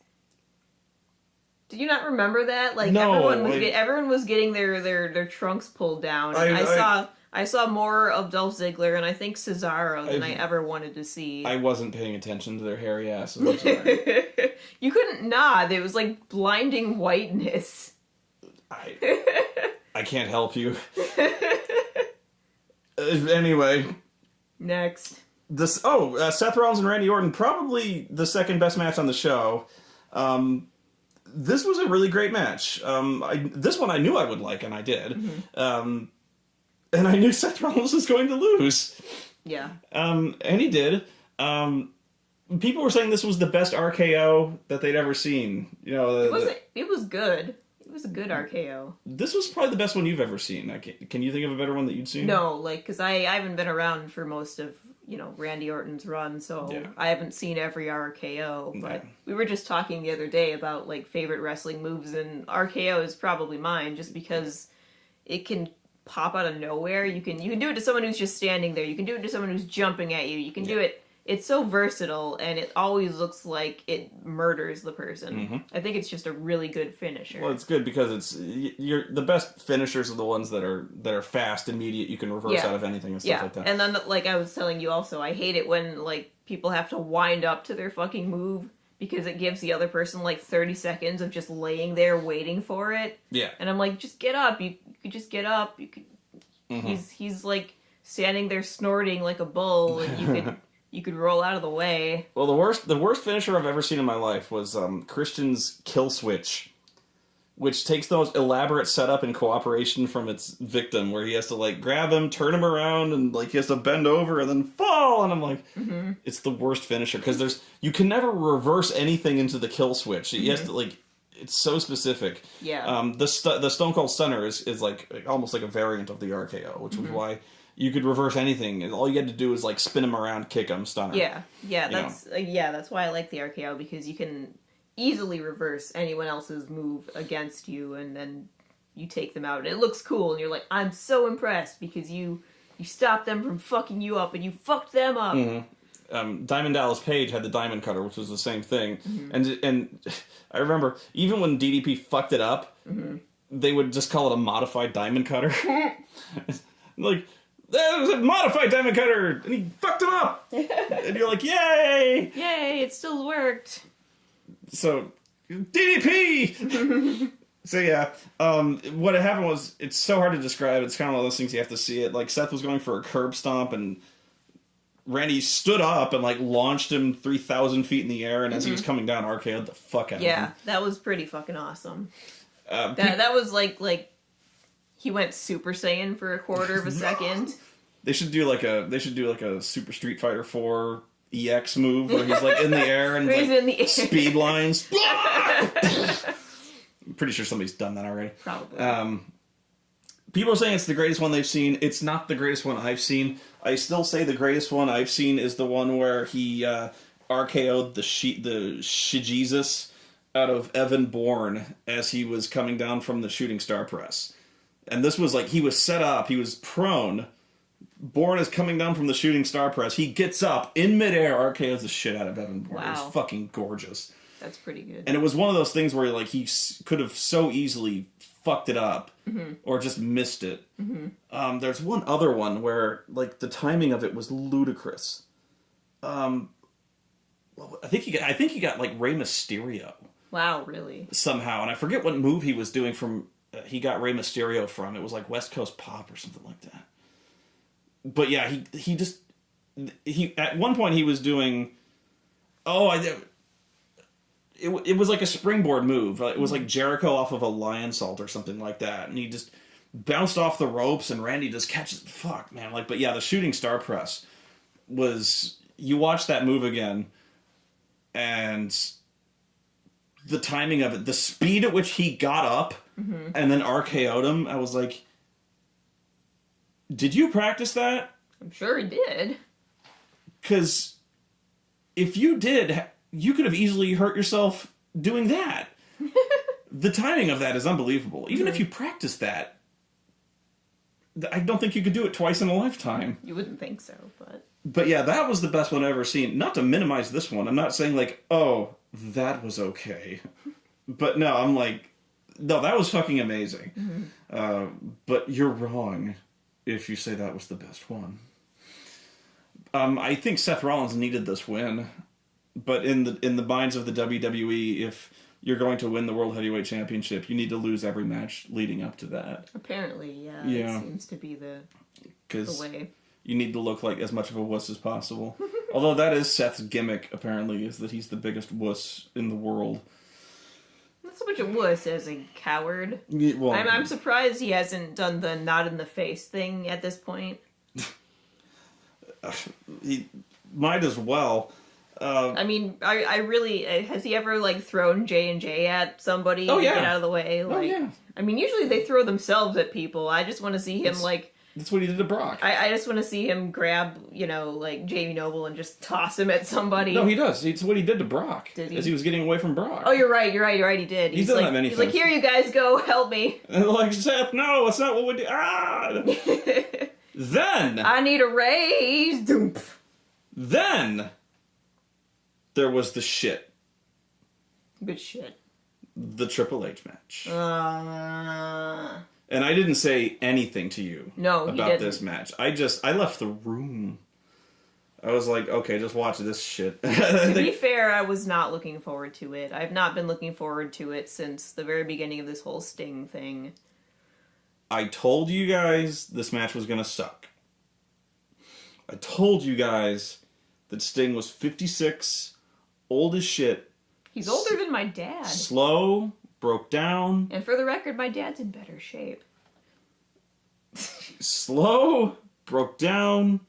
Did you not remember that? Like, no, everyone was getting their trunks pulled down. And I saw more of Dolph Ziggler and I think Cesaro than I ever wanted to see. I wasn't paying attention to their hairy asses. I'm sorry. You couldn't nod. It was like blinding whiteness. I can't help you. Anyway. Next. Seth Rollins and Randy Orton, probably the second best match on the show. This was a really great match. This one I knew I would like, and I did. Mm-hmm. And I knew Seth Rollins was going to lose. Yeah. And he did. People were saying this was the best RKO that they'd ever seen. You know, it was good. It was a good RKO. This was probably the best one you've ever seen. Can you think of a better one that you'd seen? No, because I haven't been around for most of, Randy Orton's run, so yeah. I haven't seen every RKO, but we were just talking the other day about, like, favorite wrestling moves, and RKO is probably mine, just because it can pop out of nowhere. You can do it to someone who's just standing there. You can do it to someone who's jumping at you. You can do it. It's so versatile, and it always looks like it murders the person. Mm-hmm. I think it's just a really good finisher. Well, it's good because the best finishers are the ones that are fast, immediate. You can reverse out of anything and stuff like that. And then, like I was telling you, also, I hate it when like people have to wind up to their fucking move because it gives the other person like 30 seconds of just laying there waiting for it. Yeah. And I'm like, just get up. You could just get up. You could. Mm-hmm. He's like standing there snorting like a bull, and you could. You could roll out of the way. Well, the worst finisher I've ever seen in my life was Christian's kill switch, which takes the most elaborate setup and cooperation from its victim, where he has to like grab him, turn him around, and like he has to bend over and then fall. And I'm like, It's the worst finisher because you can never reverse anything into the kill switch. He has to like. It's so specific. Yeah. The Stone Cold Stunner is like almost like a variant of the RKO, which was why. You could reverse anything, and all you had to do is like spin him around, kick him, stun him. Yeah. That's why I like the RKO, because you can easily reverse anyone else's move against you, and then you take them out, and it looks cool, and you're like, I'm so impressed because you stopped them from fucking you up, and you fucked them up. Mm-hmm. Diamond Dallas Page had the Diamond Cutter, which was the same thing, and I remember even when DDP fucked it up, they would just call it a modified Diamond Cutter, like. That was a modified Diamond Cutter, and he fucked him up. And you're like, yay! Yay, it still worked. So, DDP! So yeah, what had happened was, it's so hard to describe, it's kind of one of those things you have to see it. Like, Seth was going for a curb stomp, and Randy stood up and, like, launched him 3,000 feet in the air, and as he was coming down, RKO'd the fuck out of him. Yeah, that was pretty fucking awesome. That was like... He went Super Saiyan for a quarter of a second. They should do like a Super Street Fighter 4 EX move where he's like in the air and like in the air. Speed lines. I'm pretty sure somebody's done that already. Probably. People are saying it's the greatest one they've seen. It's not the greatest one I've seen. I still say the greatest one I've seen is the one where he RKO'd the She-Jesus out of Evan Bourne as he was coming down from the shooting star press. And this was like, he was set up, he was prone. Bourne is coming down from the shooting star press. He gets up in midair, RKO's the shit out of Evan Bourne. Wow. It was fucking gorgeous. That's pretty good. And it was one of those things where like he could have so easily fucked it up or just missed it. There's one other one where like the timing of it was ludicrous. I think he got like Rey Mysterio. Wow, really? Somehow, and I forget what move he was doing from. He got Rey Mysterio from. It was like West Coast Pop or something like that. But yeah, he at one point he was doing. It was like a springboard move. It was like Jericho off of a lion salt or something like that, and he just bounced off the ropes, and Randy just catches. Fuck, man! But yeah, the shooting star press was. You watch that move again. and the timing of it, the speed at which he got up and then RKO'd him, I was like, did you practice that? I'm sure he did. Because if you did, you could have easily hurt yourself doing that. The timing of that is unbelievable. Even if you practice that, I don't think you could do it twice in a lifetime. You wouldn't think so, but... But yeah, that was the best one I've ever seen. Not to minimize this one. I'm not saying like, oh, that was okay. But no, I'm like, no, that was fucking amazing. But you're wrong if you say that was the best one. I think Seth Rollins needed this win. But in the minds of the WWE, if you're going to win the World Heavyweight Championship, you need to lose every match leading up to that. Apparently, yeah. Yeah. It seems to be the way. You need to look like as much of a wuss as possible. Although that is Seth's gimmick, apparently, is that he's the biggest wuss in the world. Not so much a wuss as a coward. Yeah, well, I'm surprised he hasn't done the not in the face thing at this point. He might as well. I mean, I really... Has he ever, like, thrown J&J at somebody Oh, yeah. to get out of the way? Like, Oh, yeah. I mean, usually they throw themselves at people. I just want to see him, That's what he did to Brock. I just want to see him grab, like, Jamie Noble and just toss him at somebody. No, he does. It's what he did to Brock. Did he? As he was getting away from Brock. Oh, you're right, he did. He's done like, that many he's times. like, here you guys go, help me. And they're like, Seth, no, that's not what we do. Ah! Then... I need a raise. Doomph. Then... there was the shit. Good shit. The Triple H match. Uh... And I didn't say anything to you about didn't. this match. I left the room. I was like, okay, just watch this shit. To be fair, I was not looking forward to it. I've not been looking forward to it since the very beginning of this whole Sting thing. I told you guys this match was gonna suck. I told you guys that Sting was 56, old as shit. He's older than my dad. Slow, broke down. And for the record, my dad's in better shape. Slow, broke down.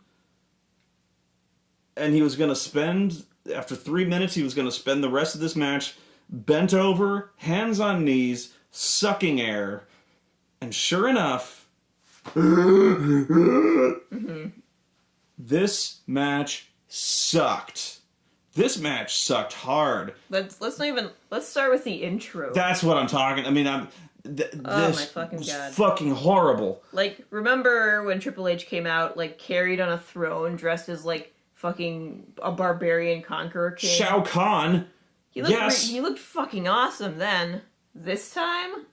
And he was going to spend, after 3 minutes, he was going to spend the rest of this match bent over, hands on knees, sucking air. And sure enough, this match sucked. This match sucked hard. Let's start with the intro. That's what I'm talking. I mean, this my fucking God. Fucking horrible. Like, remember when Triple H came out, like, carried on a throne, dressed as, like, fucking a barbarian conqueror king? Shao Kahn. He looked yes. he looked fucking awesome then. This time?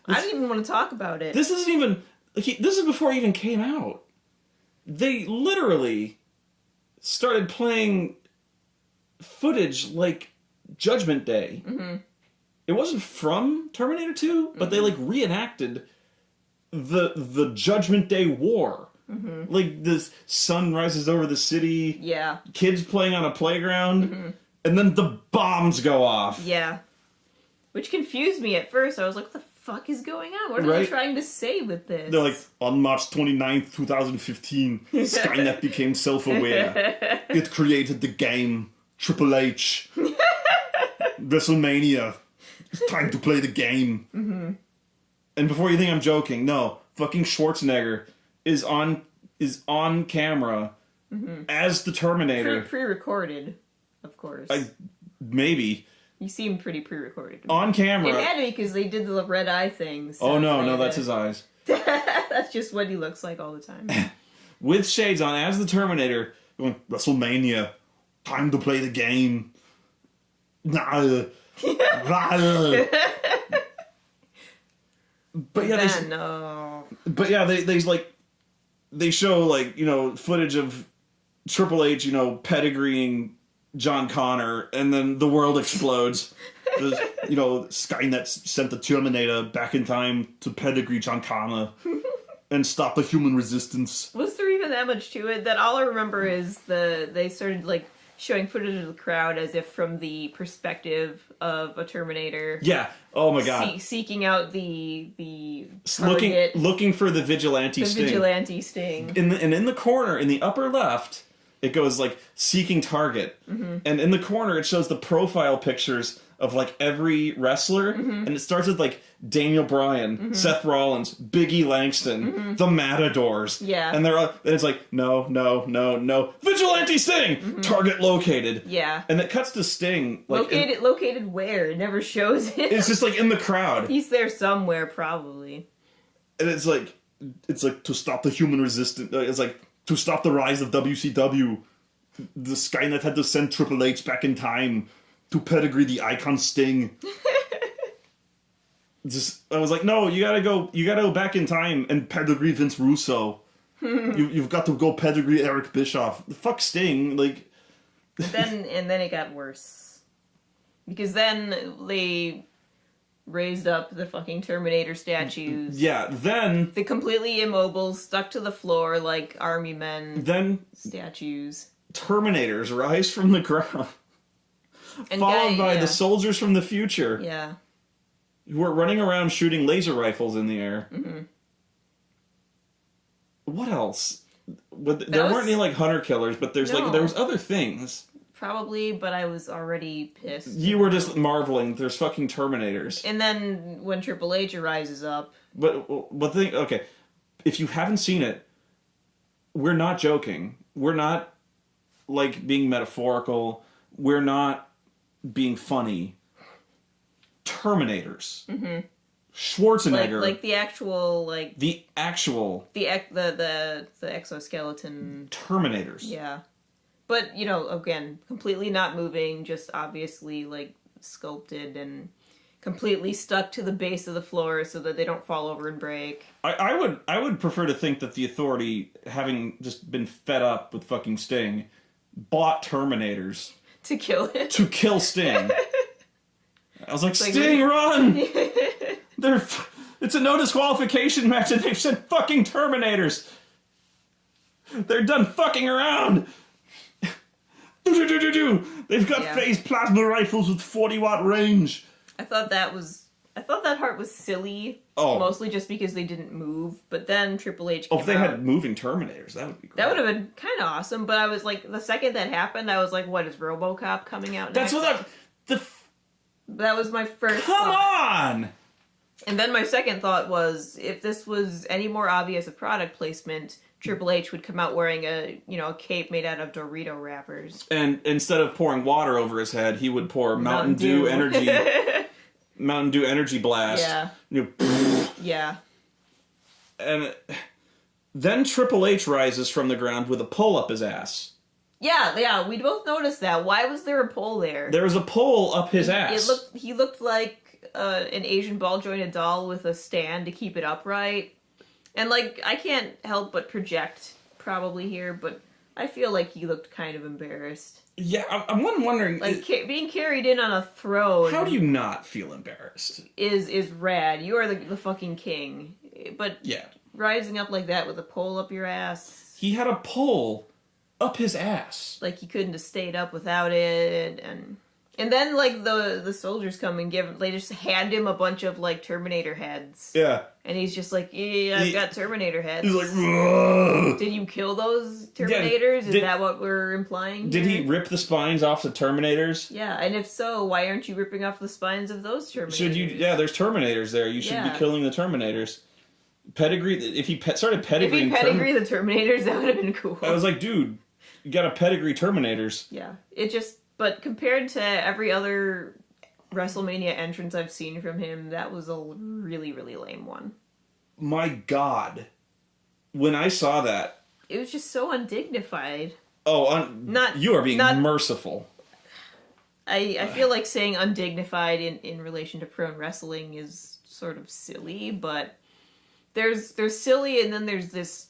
I didn't even want to talk about it. This isn't even... this is before he even came out. They literally started playing footage like Judgment Day. Mm-hmm. It wasn't from Terminator 2, but they like reenacted the Judgment Day war. Mm-hmm. Like the sun rises over the city. Yeah. Kids playing on a playground. And then the bombs go off. Yeah. Which confused me at first. I was like, what the fuck is going on? What are they trying to say with this? They're like, on March 29th, 2015, Skynet became self-aware. It created the game Triple H. Wrestlemania. It's time to play the game. Mm-hmm. And before you think I'm joking, no, fucking Schwarzenegger is on camera as the Terminator. Pre-recorded, of course. Maybe. He seemed pretty pre-recorded. On camera. It had to be because they did the red eye thing. So oh no, that's his eyes. That's just what he looks like all the time. With shades on, as the Terminator, going, Wrestlemania, time to play the game. But yeah, But yeah, they show like, footage of Triple H, pedigreeing John Connor, and then the world explodes. Skynet sent the Terminator back in time to pedigree John Connor and stop the human resistance. Was there even that much to it? That all I remember is they started like showing footage of the crowd as if from the perspective of a Terminator. Yeah. Oh my God. Seeking out the target. Looking for the vigilante Sting. The vigilante Sting. In the corner, in the upper left, it goes like seeking target, and in the corner it shows the profile pictures of like every wrestler, and it starts with like Daniel Bryan, Seth Rollins, Biggie Langston, the Matadors, and they're all, and it's like no, Vigilante Sting, target located, and it cuts to Sting like located where? It never shows him. It's just like in the crowd. He's there somewhere probably, and it's like to stop the human resistance. It's like to stop the rise of WCW. The Skynet had to send Triple H back in time to pedigree the icon Sting. I was like, no, you gotta go back in time and pedigree Vince Russo. You've got to go pedigree Eric Bischoff. Fuck Sting, like. and then it got worse, because then they raised up the fucking Terminator statues. Yeah, then the completely immobile, stuck to the floor like army men. Then statues. Terminators rise from the ground. And followed by the soldiers from the future. Yeah. Who are running around shooting laser rifles in the air. What else? There weren't any like hunter killers, but there was other things. Probably, but I was already pissed. You were just marveling. There's fucking Terminators. And then when Triple H rises up. But okay, if you haven't seen it, we're not joking. We're not like being metaphorical. We're not being funny. Terminators. Schwarzenegger. Like the actual the exoskeleton Terminators. Yeah. But, again, completely not moving, just obviously sculpted and completely stuck to the base of the floor so that they don't fall over and break. I would prefer to think that the Authority, having just been fed up with fucking Sting, bought Terminators to kill him. To kill Sting. I was like, Sting, run! It's a no disqualification match and they've sent fucking Terminators. They're done fucking around. They've got phased plasma rifles with 40-watt range. I thought that part was silly. Mostly just because they didn't move. But then Triple H came if they had moving Terminators, that would be great. That would have been kind of awesome. But I was like, the second that happened, I was like, what, is RoboCop coming out next? That was my first Come on! And then my second thought was, if this was any more obvious a product placement, Triple H would come out wearing a cape made out of Dorito wrappers. And instead of pouring water over his head, he would pour Mountain Dew energy Mountain Dew energy blast. Yeah. Yeah. And then Triple H rises from the ground with a pole up his ass. Yeah, we both noticed that. Why was there a pole there? There was a pole up his ass. He looked like an Asian ball-jointed doll with a stand to keep it upright. And, I can't help but project, probably here, but I feel like he looked kind of embarrassed. Yeah, I'm wondering... being carried in on a throne... How do you not feel embarrassed? Is rad. You are the fucking king. But rising up like that with a pole up your ass... He had a pole up his ass. He couldn't have stayed up without it, And then, the soldiers come and they just hand him a bunch of, Terminator heads. Yeah. And he's just like, I've got Terminator heads. He's like, ugh. Did you kill those Terminators? Is that what we're implying here? Did he rip the spines off the Terminators? Yeah, and if so, why aren't you ripping off the spines of those Terminators? There's Terminators there. You should be killing the Terminators. Pedigree, if he started pedigreeing... If he pedigree the Terminators, that would have been cool. I was like, dude, you gotta pedigree Terminators. Yeah, but compared to every other WrestleMania entrance I've seen from him, that was a really, really lame one. My God. When I saw that... It was just so undignified. You are being merciful. I feel like saying undignified in relation to pro wrestling is sort of silly, but there's silly and then there's this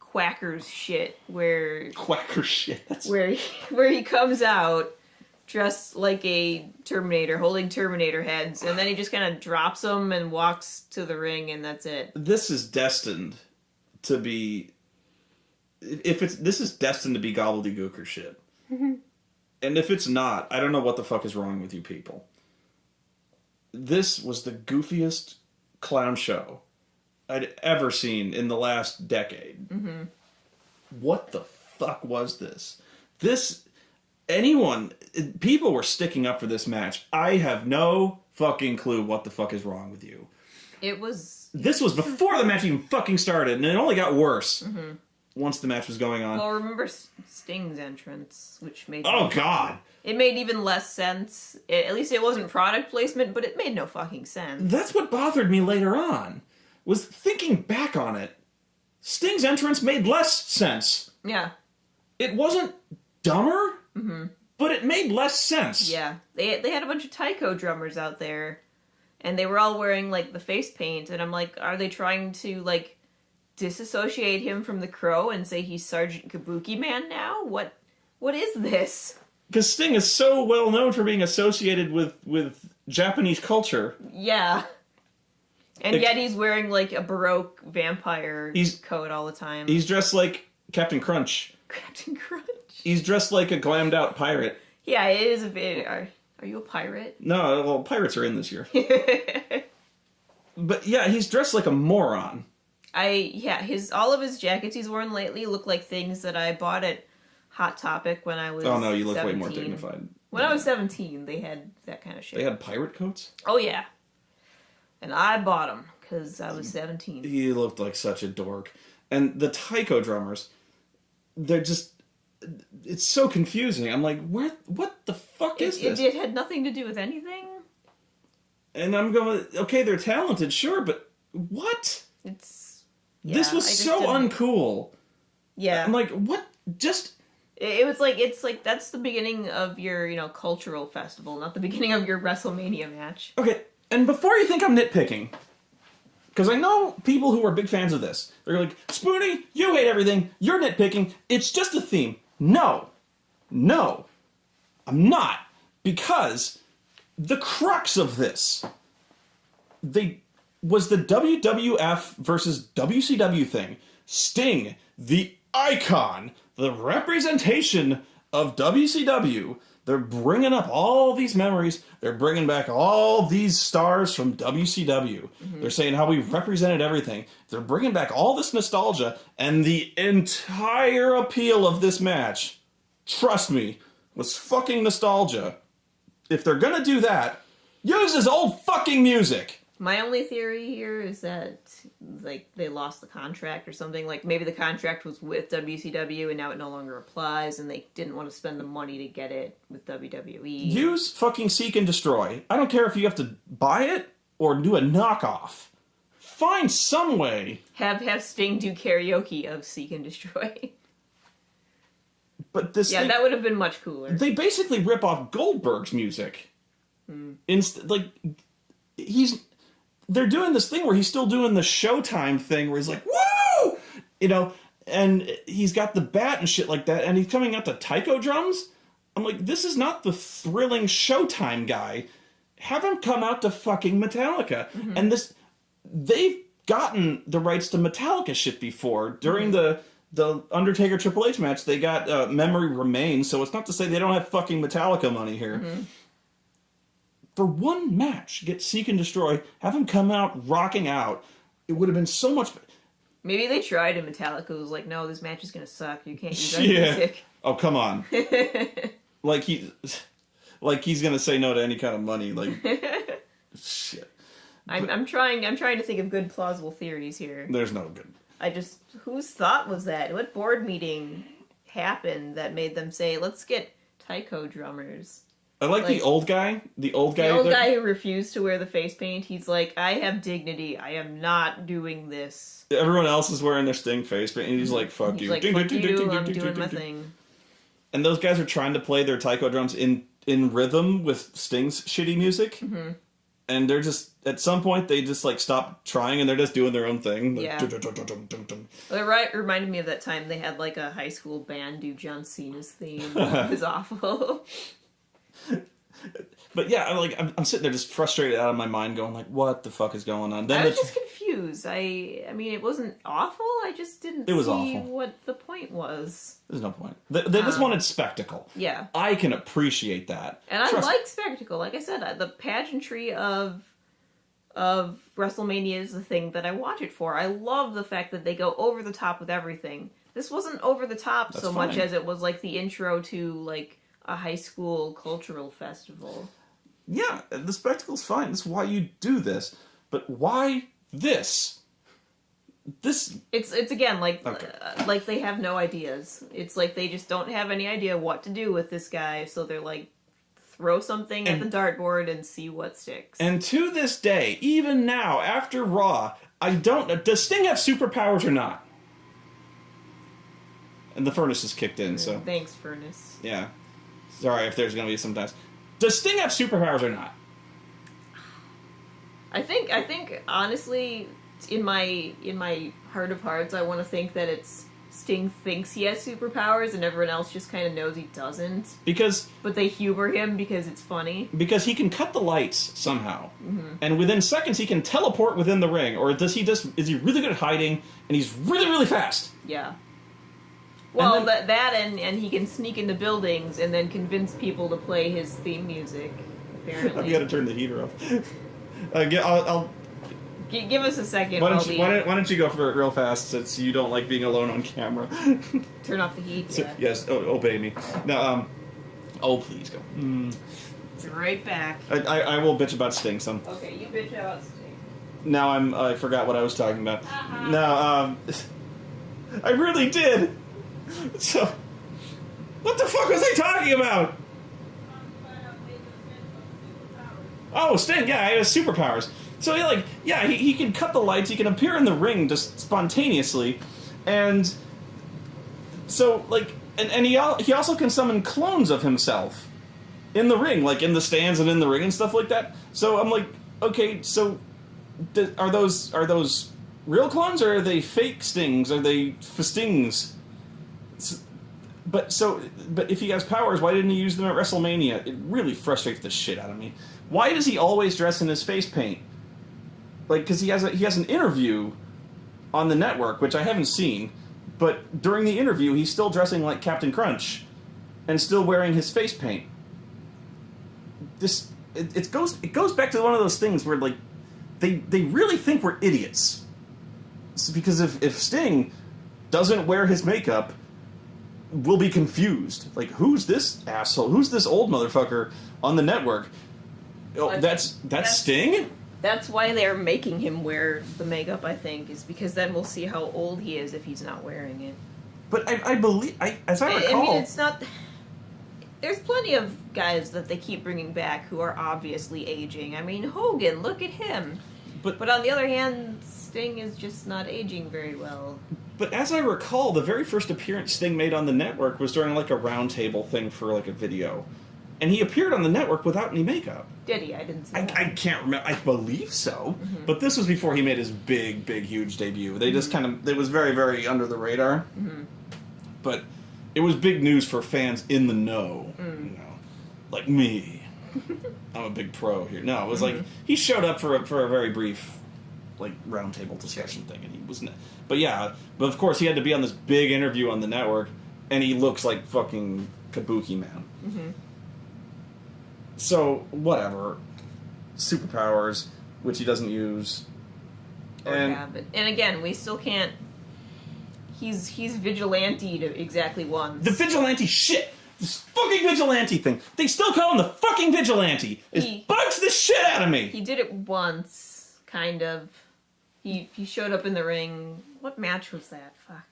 quackers shit where he comes out dressed like a Terminator, holding Terminator heads, and then he just kind of drops them and walks to the ring, and that's it. This is destined to be... This is destined to be gobbledygooker shit. And if it's not, I don't know what the fuck is wrong with you people. This was the goofiest clown show I'd ever seen in the last decade. What the fuck was this? People were sticking up for this match. I have no fucking clue what the fuck is wrong with you. This was before the match even fucking started, and it only got worse once the match was going on. Well, remember Sting's entrance, which made... Oh, God! It made even less sense. At least it wasn't product placement, but it made no fucking sense. That's what bothered me later on, was thinking back on it. Sting's entrance made less sense. Yeah. It wasn't dumber, but it made less sense. Yeah. They had a bunch of taiko drummers out there, and they were all wearing, like, the face paint, and I'm like, are they trying to, like, disassociate him from the Crow and say he's Sergeant Kabuki Man now? What is this? Because Sting is so well known for being associated with Japanese culture. Yeah. And yet he's wearing, like, a Baroque vampire coat all the time. He's dressed like Captain Crunch. Captain Crunch? He's dressed like a glammed out pirate. Yeah, it is a bit... Are you a pirate? No, well, pirates are in this year. But yeah, he's dressed like a moron. All of his jackets he's worn lately look like things that I bought at Hot Topic when I was 17. Oh no, you look way more dignified. When I was 17, they had that kind of shit. They had pirate coats? Oh yeah. And I bought them because I was 17. He looked like such a dork. And the taiko drummers, they're just... It's so confusing. I'm like, what the fuck is this? It had nothing to do with anything. And I'm going, okay, they're talented, sure, but what? This was so uncool. Yeah. I'm like, what? Just... It's like that's the beginning of your, cultural festival, not the beginning of your WrestleMania match. Okay, and before you think I'm nitpicking, because I know people who are big fans of this, they're like, Spoony, you hate everything, you're nitpicking, it's just a theme. No, I'm not, because the crux of this, was the WWF versus WCW thing. Sting, the icon, the representation of WCW. They're bringing up all these memories. They're bringing back all these stars from WCW. They're saying how we represented everything. They're bringing back all this nostalgia, and the entire appeal of this match, trust me, was fucking nostalgia. If they're gonna do that, use his old fucking music. My only theory here is that, like, they lost the contract or something. Like, maybe the contract was with WCW and now it no longer applies and they didn't want to spend the money to get it with WWE. Use fucking Seek and Destroy. I don't care if you have to buy it or do a knockoff. Find some way. Have Sting do karaoke of Seek and Destroy. But this thing, that would have been much cooler. They basically rip off Goldberg's music. They're doing this thing where he's still doing the Showtime thing where he's like, woo! And he's got the bat and shit like that, and he's coming out to taiko drums. I'm like, this is not the thrilling Showtime guy. Have him come out to fucking Metallica. And they've gotten the rights to Metallica shit before. During the Undertaker Triple H match, they got Memory Remains, so it's not to say they don't have fucking Metallica money here. For one match, get Seek and Destroy, have him come out rocking out. It would have been so much... Maybe they tried and Metallica was like, no, this match is going to suck. You can't use our music. Oh, come on. like he's going to say no to any kind of money. Like, shit. I'm trying to think of good plausible theories here. There's no good... Whose thought was that? What board meeting happened that made them say, let's get taiko drummers? I like the old guy. The old guy who refused to wear the face paint. He's like, I have dignity. I am not doing this. Everyone else is wearing their Sting face paint, and he's like, fuck you. Like, fuck you, I'm doing my thing. And those guys are trying to play their taiko drums in rhythm with Sting's shitty music. And they're just, at some point, they just, like, stop trying, and they're just doing their own thing. Like, yeah. Well, it reminded me of that time they had, like, a high school band do John Cena's theme. It was awful. But yeah, I'm sitting there just frustrated out of my mind going like, what the fuck is going on? Then I was just confused. I mean, it wasn't awful. I just didn't see awful. What the point was. There's no point. They just wanted spectacle. Yeah. I can appreciate that. And I like spectacle. Like I said, the pageantry of WrestleMania is the thing that I watch it for. I love the fact that they go over the top with everything. This wasn't over the top That's so much fine. as it was like the intro to like a high school cultural festival. Yeah, the spectacle's fine. That's why you do this. But why this? It's again like Okay. like they have no ideas. It's like they just don't have any idea what to do with this guy, so they're like throw something at the dartboard and see what sticks. And to this day, even now, after Raw, I don't know. Does Sting have superpowers or not? And the furnace has kicked in, so... Thanks, Furnace. Yeah. Sorry if there's going to be sometimes. Does Sting have superpowers or not? I think honestly, in my heart of hearts, I want to think that it's Sting thinks he has superpowers and everyone else just kind of knows he doesn't. But they humor him because it's funny. Because he can cut the lights somehow. Mm-hmm. And within seconds he can teleport within the ring. Or is he really good at hiding and he's really, really fast? Yeah. Well, and then, that and he can sneak into buildings and then convince people to play his theme music, apparently. I've got to turn the heater off. I'll Give us a second. why don't you go for it real fast, since you don't like being alone on camera. Turn off the heat. So, Yeah. yes, obey me. Now, please go. It's right back. I will bitch about Sting some. Okay, you bitch about Sting. Now I forgot what I was talking about. Now, I really did. So, what the fuck was I talking about? Oh, Sting, yeah, he has superpowers. So he can cut the lights, he can appear in the ring just spontaneously, and so and he also can summon clones of himself in the ring, like in the stands and in the ring and stuff like that. So I'm like, okay, so are those real clones or are they fake Stings? Are they Stings? But if he has powers, why didn't he use them at WrestleMania? It really frustrates the shit out of me. Why does he always dress in his face paint? Like, because he has an interview on the network, which I haven't seen, but during the interview, he's still dressing like Captain Crunch, and still wearing his face paint. It goes back to one of those things where like they really think we're idiots. Because if Sting doesn't wear his makeup, we'll be confused. Like, who's this asshole? Who's this old motherfucker on the network? Oh, that's Sting? That's why they're making him wear the makeup, I think, is because then we'll see how old he is if he's not wearing it. But I believe, as I recall... I mean, it's not... There's plenty of guys that they keep bringing back who are obviously aging. I mean, Hogan, look at him. But on the other hand, Sting is just not aging very well. But as I recall, the very first appearance Sting made on the network was during like a roundtable thing for like a video. And he appeared on the network without any makeup. Did he? I didn't see that. I can't remember. I believe so. Mm-hmm. But this was before he made his big, huge debut. They just it was very, very under the radar. Mm-hmm. But it was big news for fans in the know. You know, like me. I'm a big pro here. No, it was like, he showed up for a very brief, like, roundtable discussion thing. And he was... But of course he had to be on this big interview on the network. And he looks like fucking Kabuki Man. Mm-hmm. So, whatever. Superpowers, which he doesn't use. And again, we still can't... He's vigilante to exactly once. The vigilante shit! This fucking vigilante thing. They still call him the fucking vigilante. It bugs the shit out of me! He did it once, kind of. He showed up in the ring. What match was that? Fuck.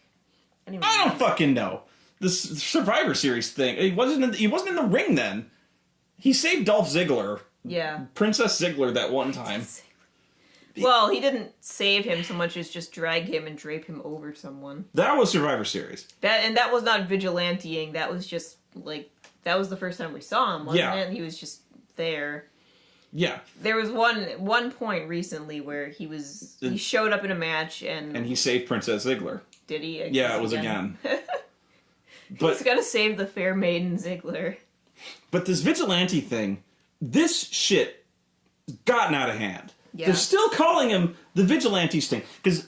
I don't fucking know. This Survivor Series thing. He wasn't in the ring then. He saved Dolph Ziggler. Yeah. Princess Ziggler that one time. Well, he didn't save him so much as just drag him and drape him over someone. That was Survivor Series. That was not vigilanteing. That was just, like, that was the first time we saw him, wasn't it? He was just there. Yeah. There was one point recently where he showed up in a match and he saved Princess Ziggler. Did he? Yeah, it was again. But he's gotta save the fair maiden Ziggler. But this vigilante thing, this shit gotten out of hand. Yeah. They're still calling him the vigilante Sting because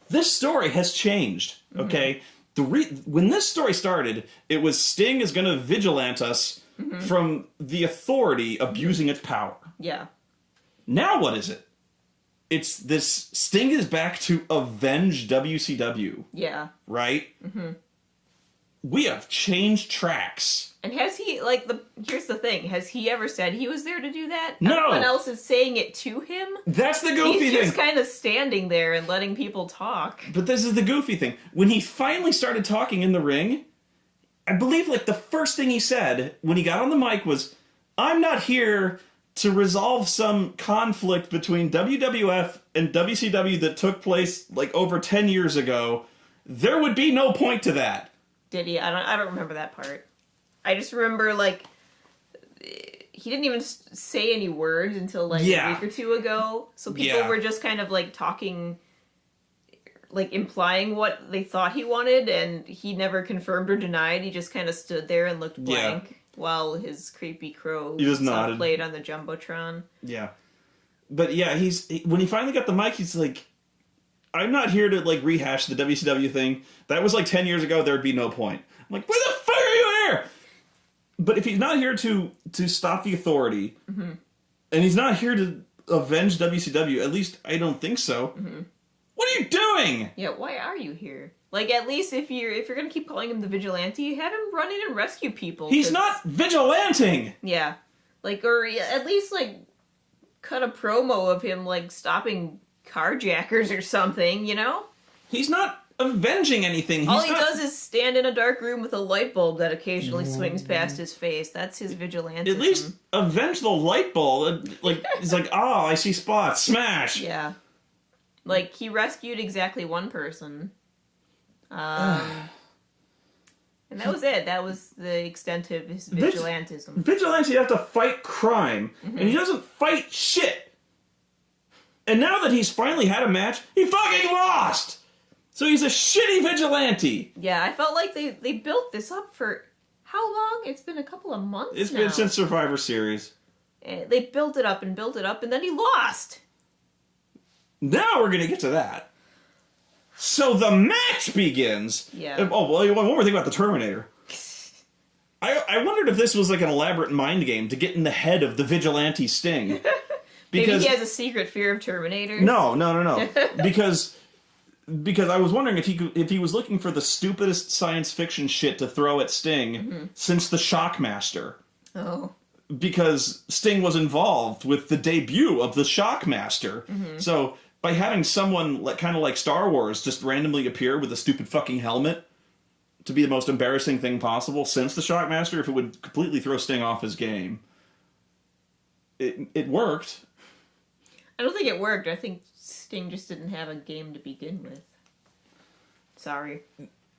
this story has changed. Okay, when this story started, it was Sting is going to vigilante us from the authority abusing its power. Yeah. Now what is it? it's this Sting is back to avenge WCW. Yeah. Right? Mm-hmm. We have changed tracks. And has he, here's the thing, has he ever said he was there to do that? No! Everyone else is saying it to him? That's the goofy thing. He's just kind of standing there and letting people talk. But this is the goofy thing. When he finally started talking in the ring, I believe, the first thing he said when he got on the mic was, I'm not here to resolve some conflict between WWF and WCW that took place, over 10 years ago. There would be no point to that. Did he? I don't remember that part. I just remember, he didn't even say any words until, a week or two ago. So people were just kind of, talking, implying what they thought he wanted, and he never confirmed or denied. He just kind of stood there and looked blank while his creepy crow played on the Jumbotron. Yeah. But, yeah, when he finally got the mic, he's like, I'm not here to, rehash the WCW thing. That was, 10 years ago. There would be no point. I'm like, why the fuck are you here? But if he's not here to stop the authority, mm-hmm. and he's not here to avenge WCW, at least I don't think so. Mm-hmm. What are you doing? Yeah, why are you here? At least if you're gonna keep calling him the vigilante, have him run in and rescue people. He's not vigilanting! Yeah. Or at least, cut a promo of him, stopping carjackers or something, you know? He's not avenging anything. All he does is stand in a dark room with a light bulb that occasionally swings past his face. That's his vigilantism. At least avenge the light bulb. He's I see spots. Smash! Yeah. He rescued exactly one person. And that was it. That was the extent of his vigilantism. Vigilante, you have to fight crime. Mm-hmm. And he doesn't fight shit. And now that he's finally had a match, he fucking lost! So he's a shitty vigilante. Yeah, I felt like they built this up for how long? It's been a couple of months now. It's been since Survivor Series. They built it up, and then he lost. Now we're going to get to that. So the match begins. Yeah. Oh, well, one more thing about the Terminator. I wondered if this was an elaborate mind game to get in the head of the vigilante Sting. Maybe he has a secret fear of Terminators. No. Because I was wondering if he was looking for the stupidest science fiction shit to throw at Sting mm-hmm. since the Shockmaster. Oh. Because Sting was involved with the debut of the Shockmaster. Mm-hmm. So by having someone kind of like Star Wars just randomly appear with a stupid fucking helmet to be the most embarrassing thing possible since the Shockmaster, if it would completely throw Sting off his game. It worked. I don't think it worked. I think Sting just didn't have a game to begin with. Sorry.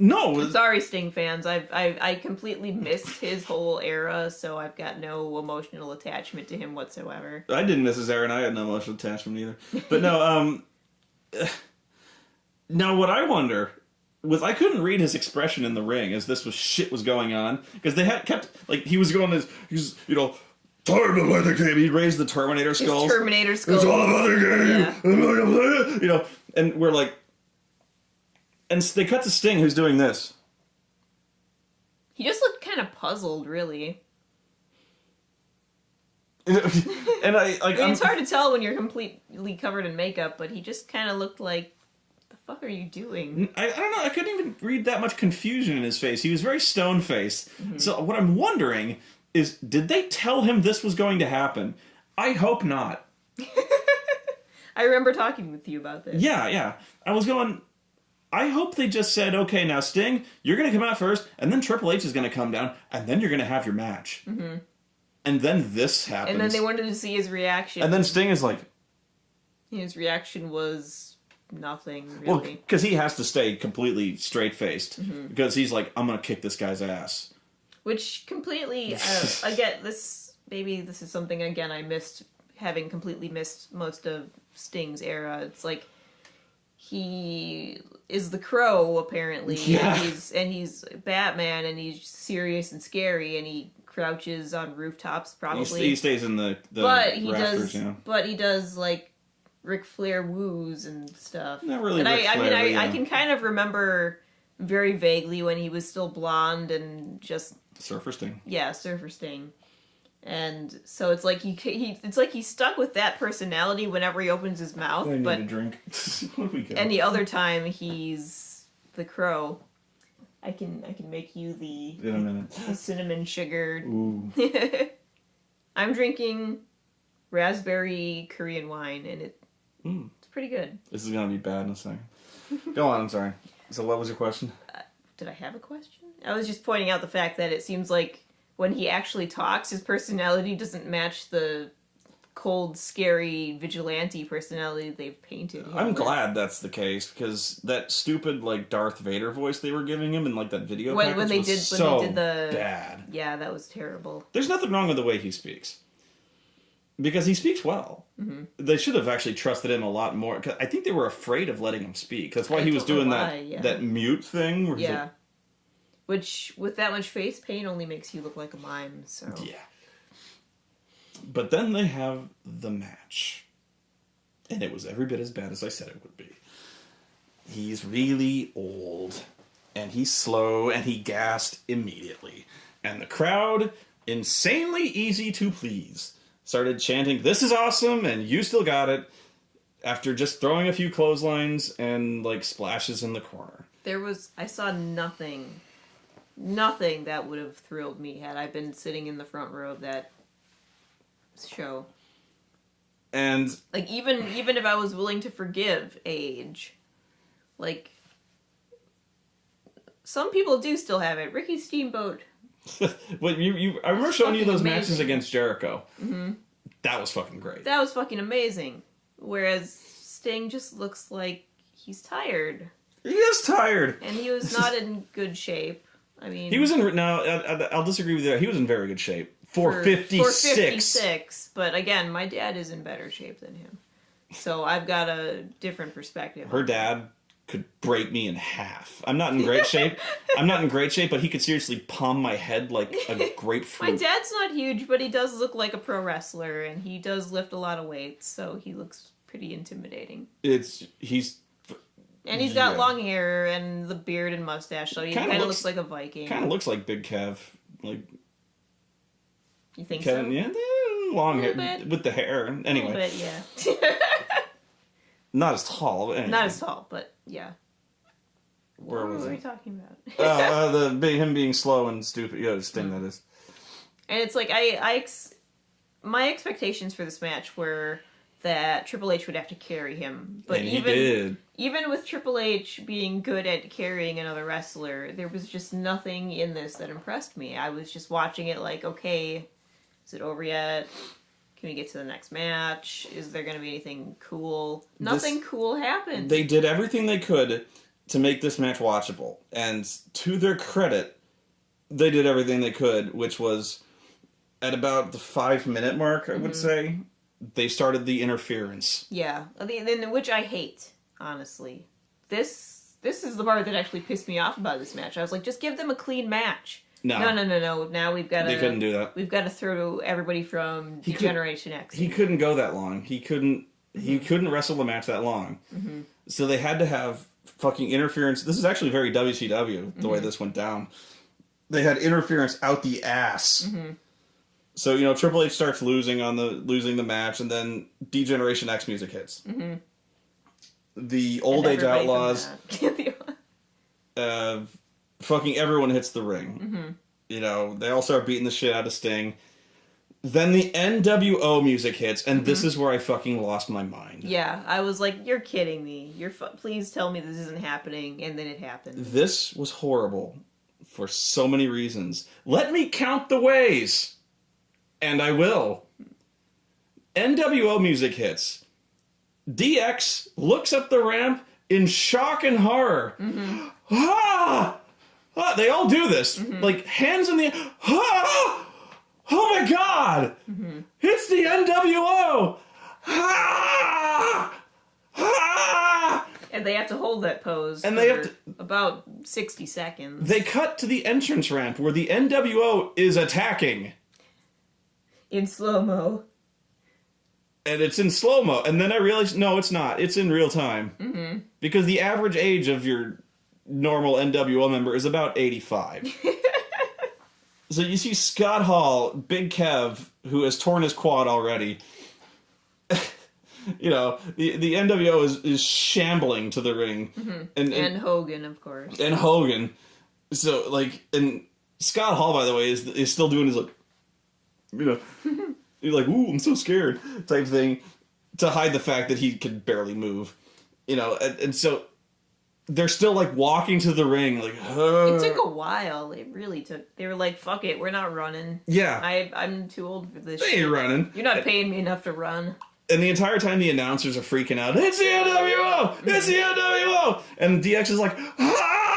No. Sorry, Sting fans. I completely missed his whole era, so I've got no emotional attachment to him whatsoever. I didn't miss his era, and I had no emotional attachment either. But no, now what I wonder was I couldn't read his expression in the ring as this shit was going on, because they had kept, he was going this, time to play the game. He raised the Terminator skulls. His Terminator skulls. It's all about the game. Yeah. I'm gonna play it. And we're like, and they cut to Sting, who's doing this. He just looked kind of puzzled, really. And it's hard to tell when you're completely covered in makeup, but he just kind of looked like, the fuck are you doing? I don't know. I couldn't even read that much confusion in his face. He was very stone-faced. Mm-hmm. So what I'm wondering is, did they tell him this was going to happen? I hope not. I remember talking with you about this. Yeah. I was going, I hope they just said, okay, now Sting, you're going to come out first, and then Triple H is going to come down, and then you're going to have your match. Mm-hmm. And then this happens. And then they wanted to see his reaction. And then Sting is like... His reaction was nothing, really. Well, because he has to stay completely straight-faced. Mm-hmm. Because he's like, I'm going to kick this guy's ass. Which completely, I get this, maybe this is something, again, I missed, having completely missed most of Sting's era. It's he is the Crow, apparently, yeah. and he's Batman, and he's serious and scary, and he crouches on rooftops, probably. He stays in the rafters, But he does, Ric Flair woos and stuff. Not really and Ric Flair, I can kind of remember very vaguely when he was still blonde and just... Surfer Sting. Yeah, Surfer Sting. And so it's like he's stuck with that personality whenever he opens his mouth. I need a drink. What we got? Any other time he's the Crow. I can make you in a minute. the cinnamon sugar. Ooh. I'm drinking raspberry Korean wine, and it's pretty good. This is gonna be bad in a second. Go on. I'm sorry. So what was your question? Did I have a question? I was just pointing out the fact that it seems like when he actually talks, his personality doesn't match the cold, scary, vigilante personality they've painted him I'm with. glad that's the case, because that stupid, like, Darth Vader voice they were giving him in, like, that video package when they was did so the bad. Yeah, that was terrible. There's nothing wrong with the way he speaks. Because he speaks well. Mm-hmm. They should have actually trusted him a lot more. 'Cause I think they were afraid of letting him speak. That's why he was doing that mute thing. Where he's like, which, with that much face paint, only makes you look like a mime, so... Yeah. But then they have the match. And it was every bit as bad as I said it would be. He's really old. And he's slow. And he gassed immediately. And the crowd, insanely easy to please, started chanting, "This is awesome, and you still got it," after just throwing a few clotheslines and, like, splashes in the corner. I saw nothing that would have thrilled me had I been sitting in the front row of that show. And like, even if I was willing to forgive age, like, some people do still have it. Ricky Steamboat. but I remember showing you those amazing. matches against Jericho. Mm-hmm. That was fucking great. That was fucking amazing. Whereas Sting just looks like he's tired. He is tired. And he was not in good shape. I mean... He was in... No, I'll disagree with you there. He was in very good shape. For 56. For 56. But again, my dad is in better shape than him. So I've got a different perspective. Her dad could break me in half. I'm not in great shape. But he could seriously palm my head like a grapefruit. My dad's not huge, but he does look like a pro wrestler, and he does lift a lot of weights, so he looks pretty intimidating. And he's got long hair and the beard and mustache, so he kind of looks like a Viking. Kind of looks like Big Kev. Like, you think so? Yeah, long hair with the hair. Anyway, a little bit, yeah. Not as tall. Anyway. Not as tall, but yeah. Where was we talking about? Him being slow and stupid. Yeah, Sting, that is. And it's like my expectations for this match were that Triple H would have to carry him, but and he did. Even with Triple H being good at carrying another wrestler, there was just nothing in this that impressed me. I was just watching it like, okay, is it over yet? Can we get to the next match? Is there going to be anything cool? Nothing cool happened. They did everything they could to make this match watchable. And to their credit, they did everything they could, which was at about the 5-minute mark, I would say, they started the interference. Yeah, which I hate, honestly. This is the part that actually pissed me off about this match. I was like, just give them a clean match. No. Now we've got to... They couldn't do that. We've got to throw everybody from Generation X. He couldn't go that long. He couldn't wrestle the match that long. Mm-hmm. So they had to have fucking interference. This is actually very WCW, the way this went down. They had interference out the ass. Mm-hmm. So, Triple H starts losing the match, and then D-Generation X music hits. Mm-hmm. The Old Age Outlaws... fucking everyone hits the ring. Mm-hmm. They all start beating the shit out of Sting. Then the NWO music hits, and this is where I fucking lost my mind. Yeah, I was like, you're kidding me. Please tell me this isn't happening, and then it happened. This was horrible for so many reasons. Let me count the ways, and I will. NWO music hits. DX looks up the ramp in shock and horror. Mm-hmm. Ah! They all do this. Mm-hmm. Like, hands in the... Ah! Oh my god! Mm-hmm. It's the NWO! Ah! Ah! And they have to hold that pose for about 60 seconds. They cut to the entrance ramp where the NWO is attacking. In slow-mo. And it's in slow-mo. And then I realized, no, it's not. It's in real time. Mm-hmm. Because the average age of your normal NWO member is about 85. So you see Scott Hall, Big Kev, who has torn his quad already. You know, the NWO is shambling to the ring. Mm-hmm. And Hogan, of course. And Hogan. So, like, and Scott Hall, by the way, is still doing his, like, you know, he's like, ooh, I'm so scared type thing, to hide the fact that he could barely move. You know, and so they're still, like, walking to the ring, like, It took a while. It really took. They were like, fuck it, we're not running. Yeah. I'm too old for this They shit. ain't running. You're not paying me enough to run. And the entire time the announcers are freaking out, it's the NWO! It's the NWO! And DX is like, ah!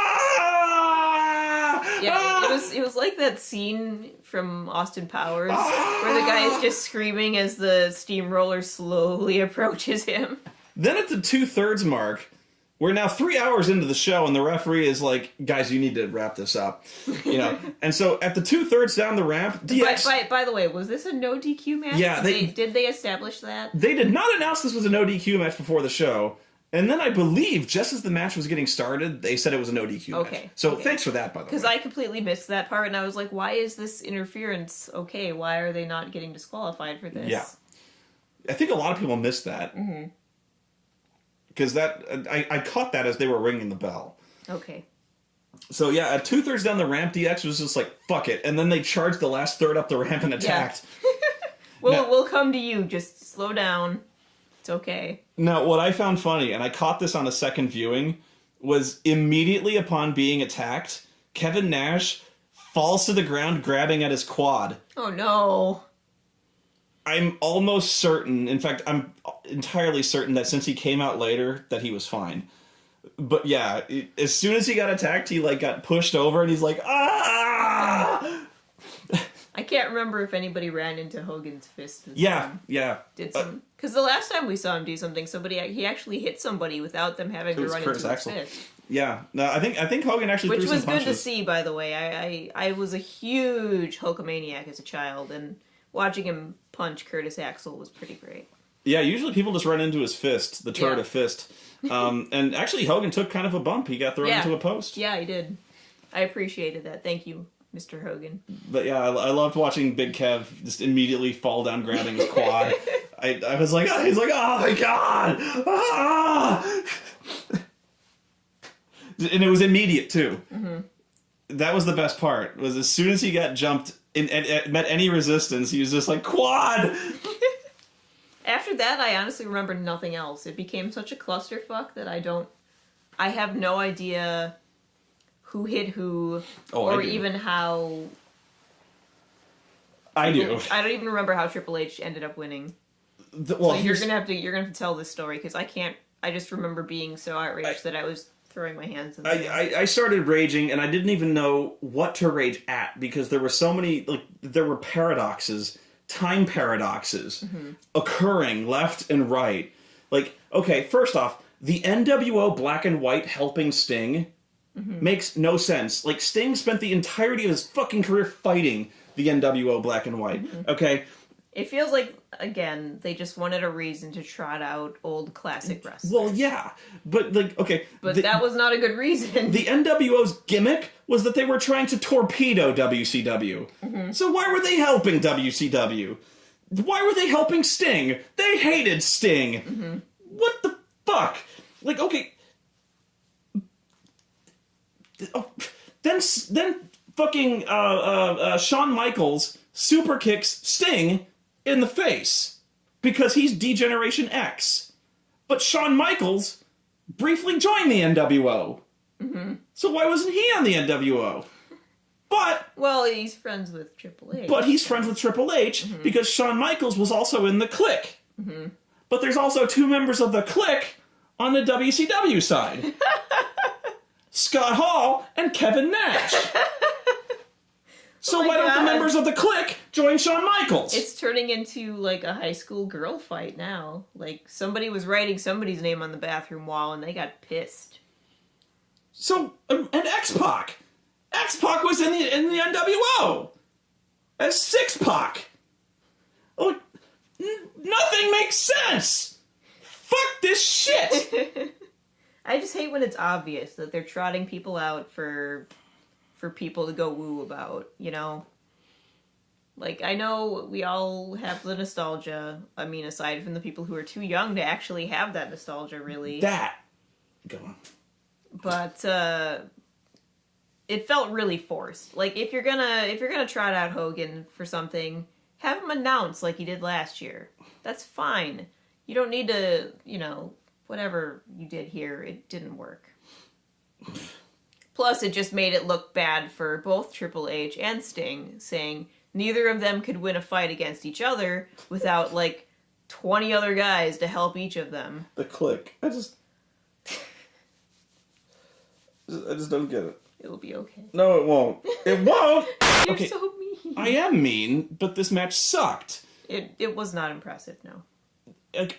Yeah, Ah! it was like that scene from Austin Powers where the guy is just screaming as the steamroller slowly approaches him. Then at the 2/3 mark, we're now 3 hours into the show, and the referee is like, guys, you need to wrap this up. You know? And so at the 2/3 down the ramp, DX... By the way, was this a no DQ match? Yeah, did they establish that? They did not announce this was a no DQ match before the show. And then I believe, just as the match was getting started, they said it was a no DQ match. Okay. So thanks for that, by the way. Because I completely missed that part, and I was like, why is this interference okay? Why are they not getting disqualified for this? Yeah. I think a lot of people missed that. Mm-hmm. Because I caught that as they were ringing the bell. Okay. So yeah, at 2/3 down the ramp, DX was just like, fuck it. And then they charged the last third up the ramp and attacked. Yeah. We'll come to you. Just slow down. It's okay. Now, what I found funny, and I caught this on a second viewing, was immediately upon being attacked, Kevin Nash falls to the ground grabbing at his quad. Oh no. I'm almost certain, in fact, I'm entirely certain that since he came out later, that he was fine. But yeah, as soon as he got attacked, he like got pushed over and he's like, ah! I can't remember if anybody ran into Hogan's fist. Yeah. Did some... Because the last time we saw him do something, he actually hit somebody without them having to run into his fist. Yeah. No, I think Hogan actually Which threw some was punches. good to see, by the way. I was a huge Hulkamaniac as a child, and watching him punch Curtis Axel was pretty great. Yeah, usually people just run into his fist, the turret of fist. And actually, Hogan took kind of a bump. He got thrown into a post. Yeah, he did. I appreciated that. Thank you, Mr. Hogan. But yeah, I loved watching Big Kev just immediately fall down grabbing his quad. I was like, he's like, oh my god! Ah! And it was immediate, too. Mm-hmm. That was the best part, was as soon as he got jumped and met any resistance, he was just like, quad! After that, I honestly remember nothing else. It became such a clusterfuck that I have no idea who hit who, or even how... I do. I don't even remember how Triple H ended up winning. So you're gonna have to tell this story, because I can't. I just remember being so outraged that I was throwing my hands in the air. I started raging, and I didn't even know what to rage at, because there were so many, like, there were paradoxes, time paradoxes, occurring left and right. Like, okay, first off, the NWO Black and White helping Sting makes no sense. Like, Sting spent the entirety of his fucking career fighting the NWO Black and White, okay? It feels like, again, they just wanted a reason to trot out old classic wrestling. Well, yeah, but, like, okay. But that was not a good reason. The NWO's gimmick was that they were trying to torpedo WCW. So why were they helping WCW? Why were they helping Sting? They hated Sting. What the fuck? Like, okay. Then fucking Shawn Michaels super kicks Sting in the face because he's D-Generation X. But Shawn Michaels briefly joined the NWO. So why wasn't he on the NWO? But... Well, he's friends with Triple H. But he's friends with Triple H because Shawn Michaels was also in the Clique. But there's also two members of the Clique on the WCW side. Scott Hall and Kevin Nash. So why don't the members of the Clique join Shawn Michaels? It's turning into, like, a high school girl fight now. Like, somebody was writing somebody's name on the bathroom wall and they got pissed. So, and X-Pac. X-Pac was in the NWO. As Six-Pac. Oh, nothing makes sense. Fuck this shit. I just hate when it's obvious that they're trotting people out for people to go woo about, you know? Like, I know we all have the nostalgia. I mean, aside from the people who are too young to actually have that nostalgia, really. Go on. But, it felt really forced. Like, if you're gonna trot out Hogan for something, have him announce like he did last year. That's fine. You don't need to, whatever you did here, it didn't work. Plus, it just made it look bad for both Triple H and Sting, saying neither of them could win a fight against each other without, 20 other guys to help each of them. The Click. I just don't get it. It'll be okay. No, it won't. It won't! You're okay. so mean. I am mean, but this match sucked. It was not impressive, no.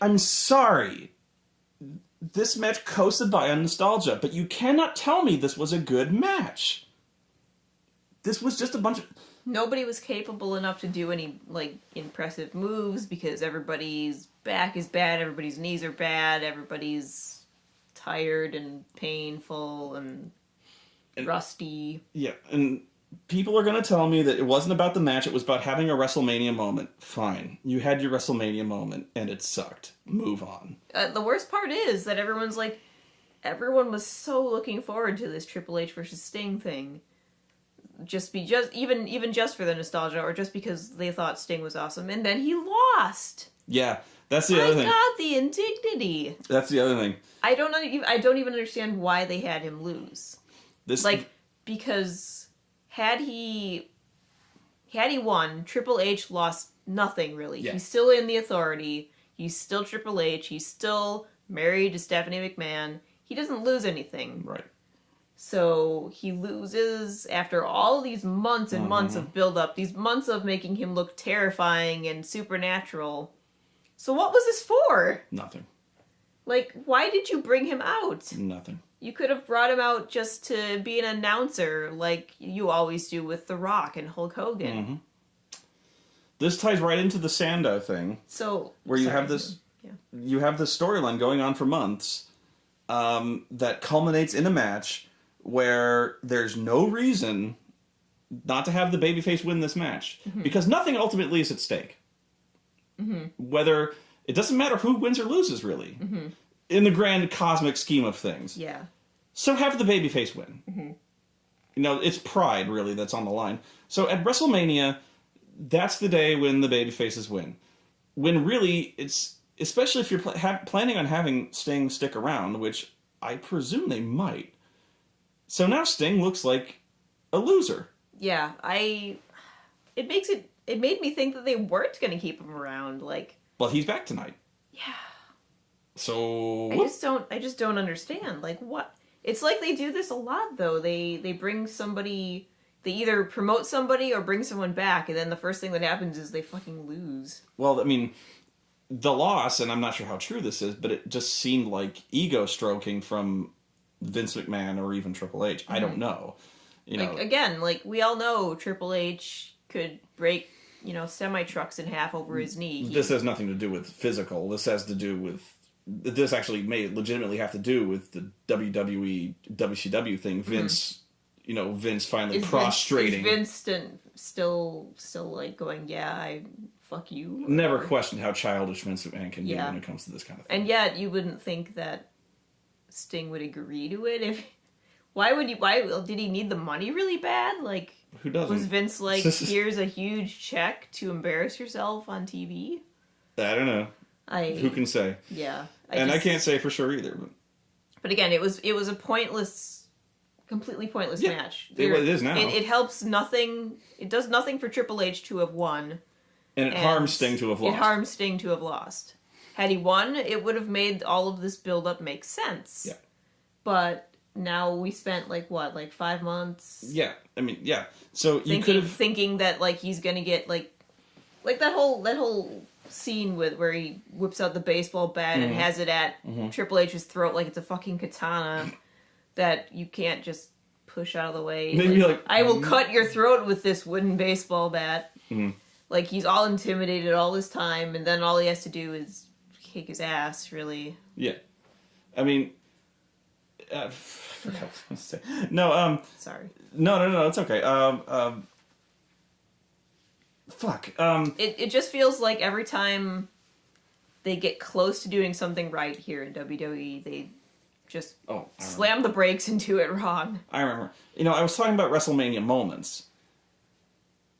I'm sorry. This match coasted by on nostalgia, but you cannot tell me this was a good match. This was just a bunch of... Nobody was capable enough to do any, impressive moves because everybody's back is bad, everybody's knees are bad, everybody's tired and painful and rusty. Yeah, and people are going to tell me that it wasn't about the match, it was about having a WrestleMania moment. Fine. You had your WrestleMania moment, and it sucked. Move on. The worst part is that everyone was so looking forward to this Triple H versus Sting thing. Even just for the nostalgia, or just because they thought Sting was awesome, and then he lost. Yeah, that's the other thing. My God, the indignity. That's the other thing. I don't even understand why they had him lose. Because had he won, Triple H lost nothing really. Yeah. He's still in the Authority. He's still Triple H. He's still married to Stephanie McMahon. He doesn't lose anything. Right. So he loses after all these months and months of build-up, these months of making him look terrifying and supernatural. So what was this for? Nothing. Why did you bring him out? Nothing. You could have brought him out just to be an announcer like you always do with The Rock and Hulk Hogan. Mm-hmm. This ties right into the Sandow thing. So where you have this storyline going on for months that culminates in a match where there's no reason not to have the babyface win this match. Mm-hmm. Because nothing ultimately is at stake. Mm-hmm. Whether... It doesn't matter who wins or loses, really. Mm-hmm. In the grand cosmic scheme of things. Yeah. So have the babyface win. Mm-hmm. It's pride, really, that's on the line. So at WrestleMania, that's the day when the babyfaces win. When really, it's... Especially if you're planning on having Sting stick around, which I presume they might. So now Sting looks like a loser. Yeah, It made me think that they weren't going to keep him around, Well, he's back tonight. Yeah. So I just don't understand. What? It's like they do this a lot though. They bring somebody, they either promote somebody or bring someone back, and then the first thing that happens is they fucking lose. Well, I mean, the loss, and I'm not sure how true this is, but it just seemed like ego stroking from Vince McMahon or even Triple H. Mm-hmm. I don't know. Again, we all know Triple H could break semi-trucks in half over his knee. This has nothing to do with physical. This has to do with... This actually may legitimately have to do with the WWE, WCW thing. Vince, Vince finally prostrating. Is Vince still going, yeah, I fuck you? Never questioned how childish Vince McMahon can be when it comes to this kind of thing. And yet, you wouldn't think that Sting would agree to it. Why did he need the money really bad? Who doesn't? Was Vince here's a huge check to embarrass yourself on TV? I don't know. Who can say? Yeah. I can't say for sure either. But again, it was a completely pointless match. It is now. It helps nothing. It does nothing for Triple H to have won. And it harms Sting to have lost. It harms Sting to have lost. Had he won, it would have made all of this build-up make sense. Yeah. But... Now we spent 5 months. Yeah, I mean, yeah. So you could have thinking that he's gonna get that whole scene where he whips out the baseball bat and has it at Triple H's throat like it's a fucking katana that you can't just push out of the way. Maybe I will cut your throat with this wooden baseball bat. Mm-hmm. He's all intimidated all this time, and then all he has to do is kick his ass. Really. Yeah, I mean. No, Sorry. No, it's okay. fuck. It just feels like every time they get close to doing something right here in WWE, they just slam the brakes and do it wrong. I remember. I was talking about WrestleMania moments.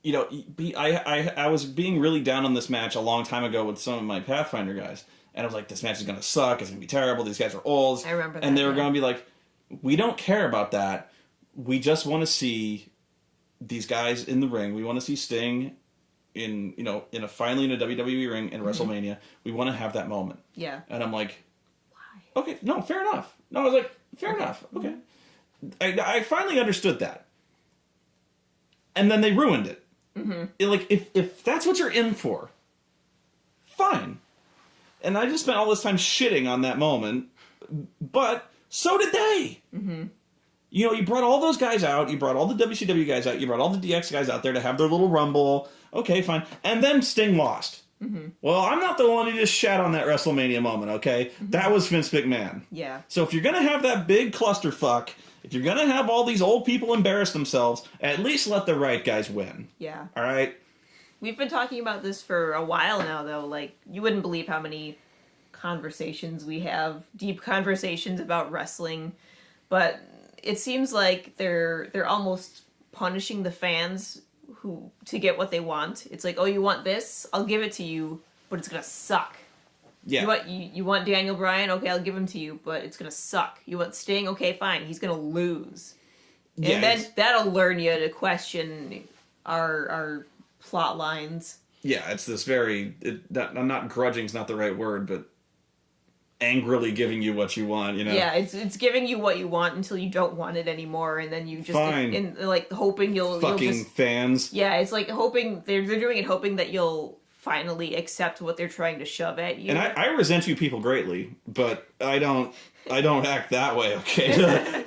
I was being really down on this match a long time ago with some of my Pathfinder guys. And I was like, this match is going to suck. It's going to be terrible. These guys are old. I remember that. And they were going to be like, we don't care about that. We just want to see these guys in the ring. We want to see Sting finally in a WWE ring in WrestleMania. We want to have that moment. Yeah. And I'm like, why? Okay, no, fair enough. No, I was like, fair enough. Okay. I finally understood that. And then they ruined it. Mm-hmm. If that's what you're in for, fine. And I just spent all this time shitting on that moment, but so did they. Mm-hmm. You brought all those guys out, you brought all the WCW guys out, you brought all the DX guys out there to have their little rumble. Okay, fine. And then Sting lost. Mm-hmm. Well, I'm not the one who just shat on that WrestleMania moment, okay? Mm-hmm. That was Vince McMahon. Yeah. So if you're going to have that big clusterfuck, if you're going to have all these old people embarrass themselves, at least let the right guys win. Yeah. All right? We've been talking about this for a while now, though. Like, you wouldn't believe how many conversations we have, deep conversations about wrestling, but it seems like they're almost punishing the fans to get what they want. It's like, oh, you want this? I'll give it to you, but it's gonna suck. Yeah. You want Daniel Bryan? Okay, I'll give him to you, but it's gonna suck. You want Sting? Okay, fine. He's gonna lose. Yeah, and then that'll learn you to question our plot lines. Yeah, it's this not grudging's not the right word, but angrily giving you what you want, Yeah, it's giving you what you want until you don't want it anymore, and then you just hoping you'll just, fans. Yeah, it's like hoping they're doing it, hoping that you'll finally accept what they're trying to shove at you. And I resent you people greatly, but I don't act that way, okay?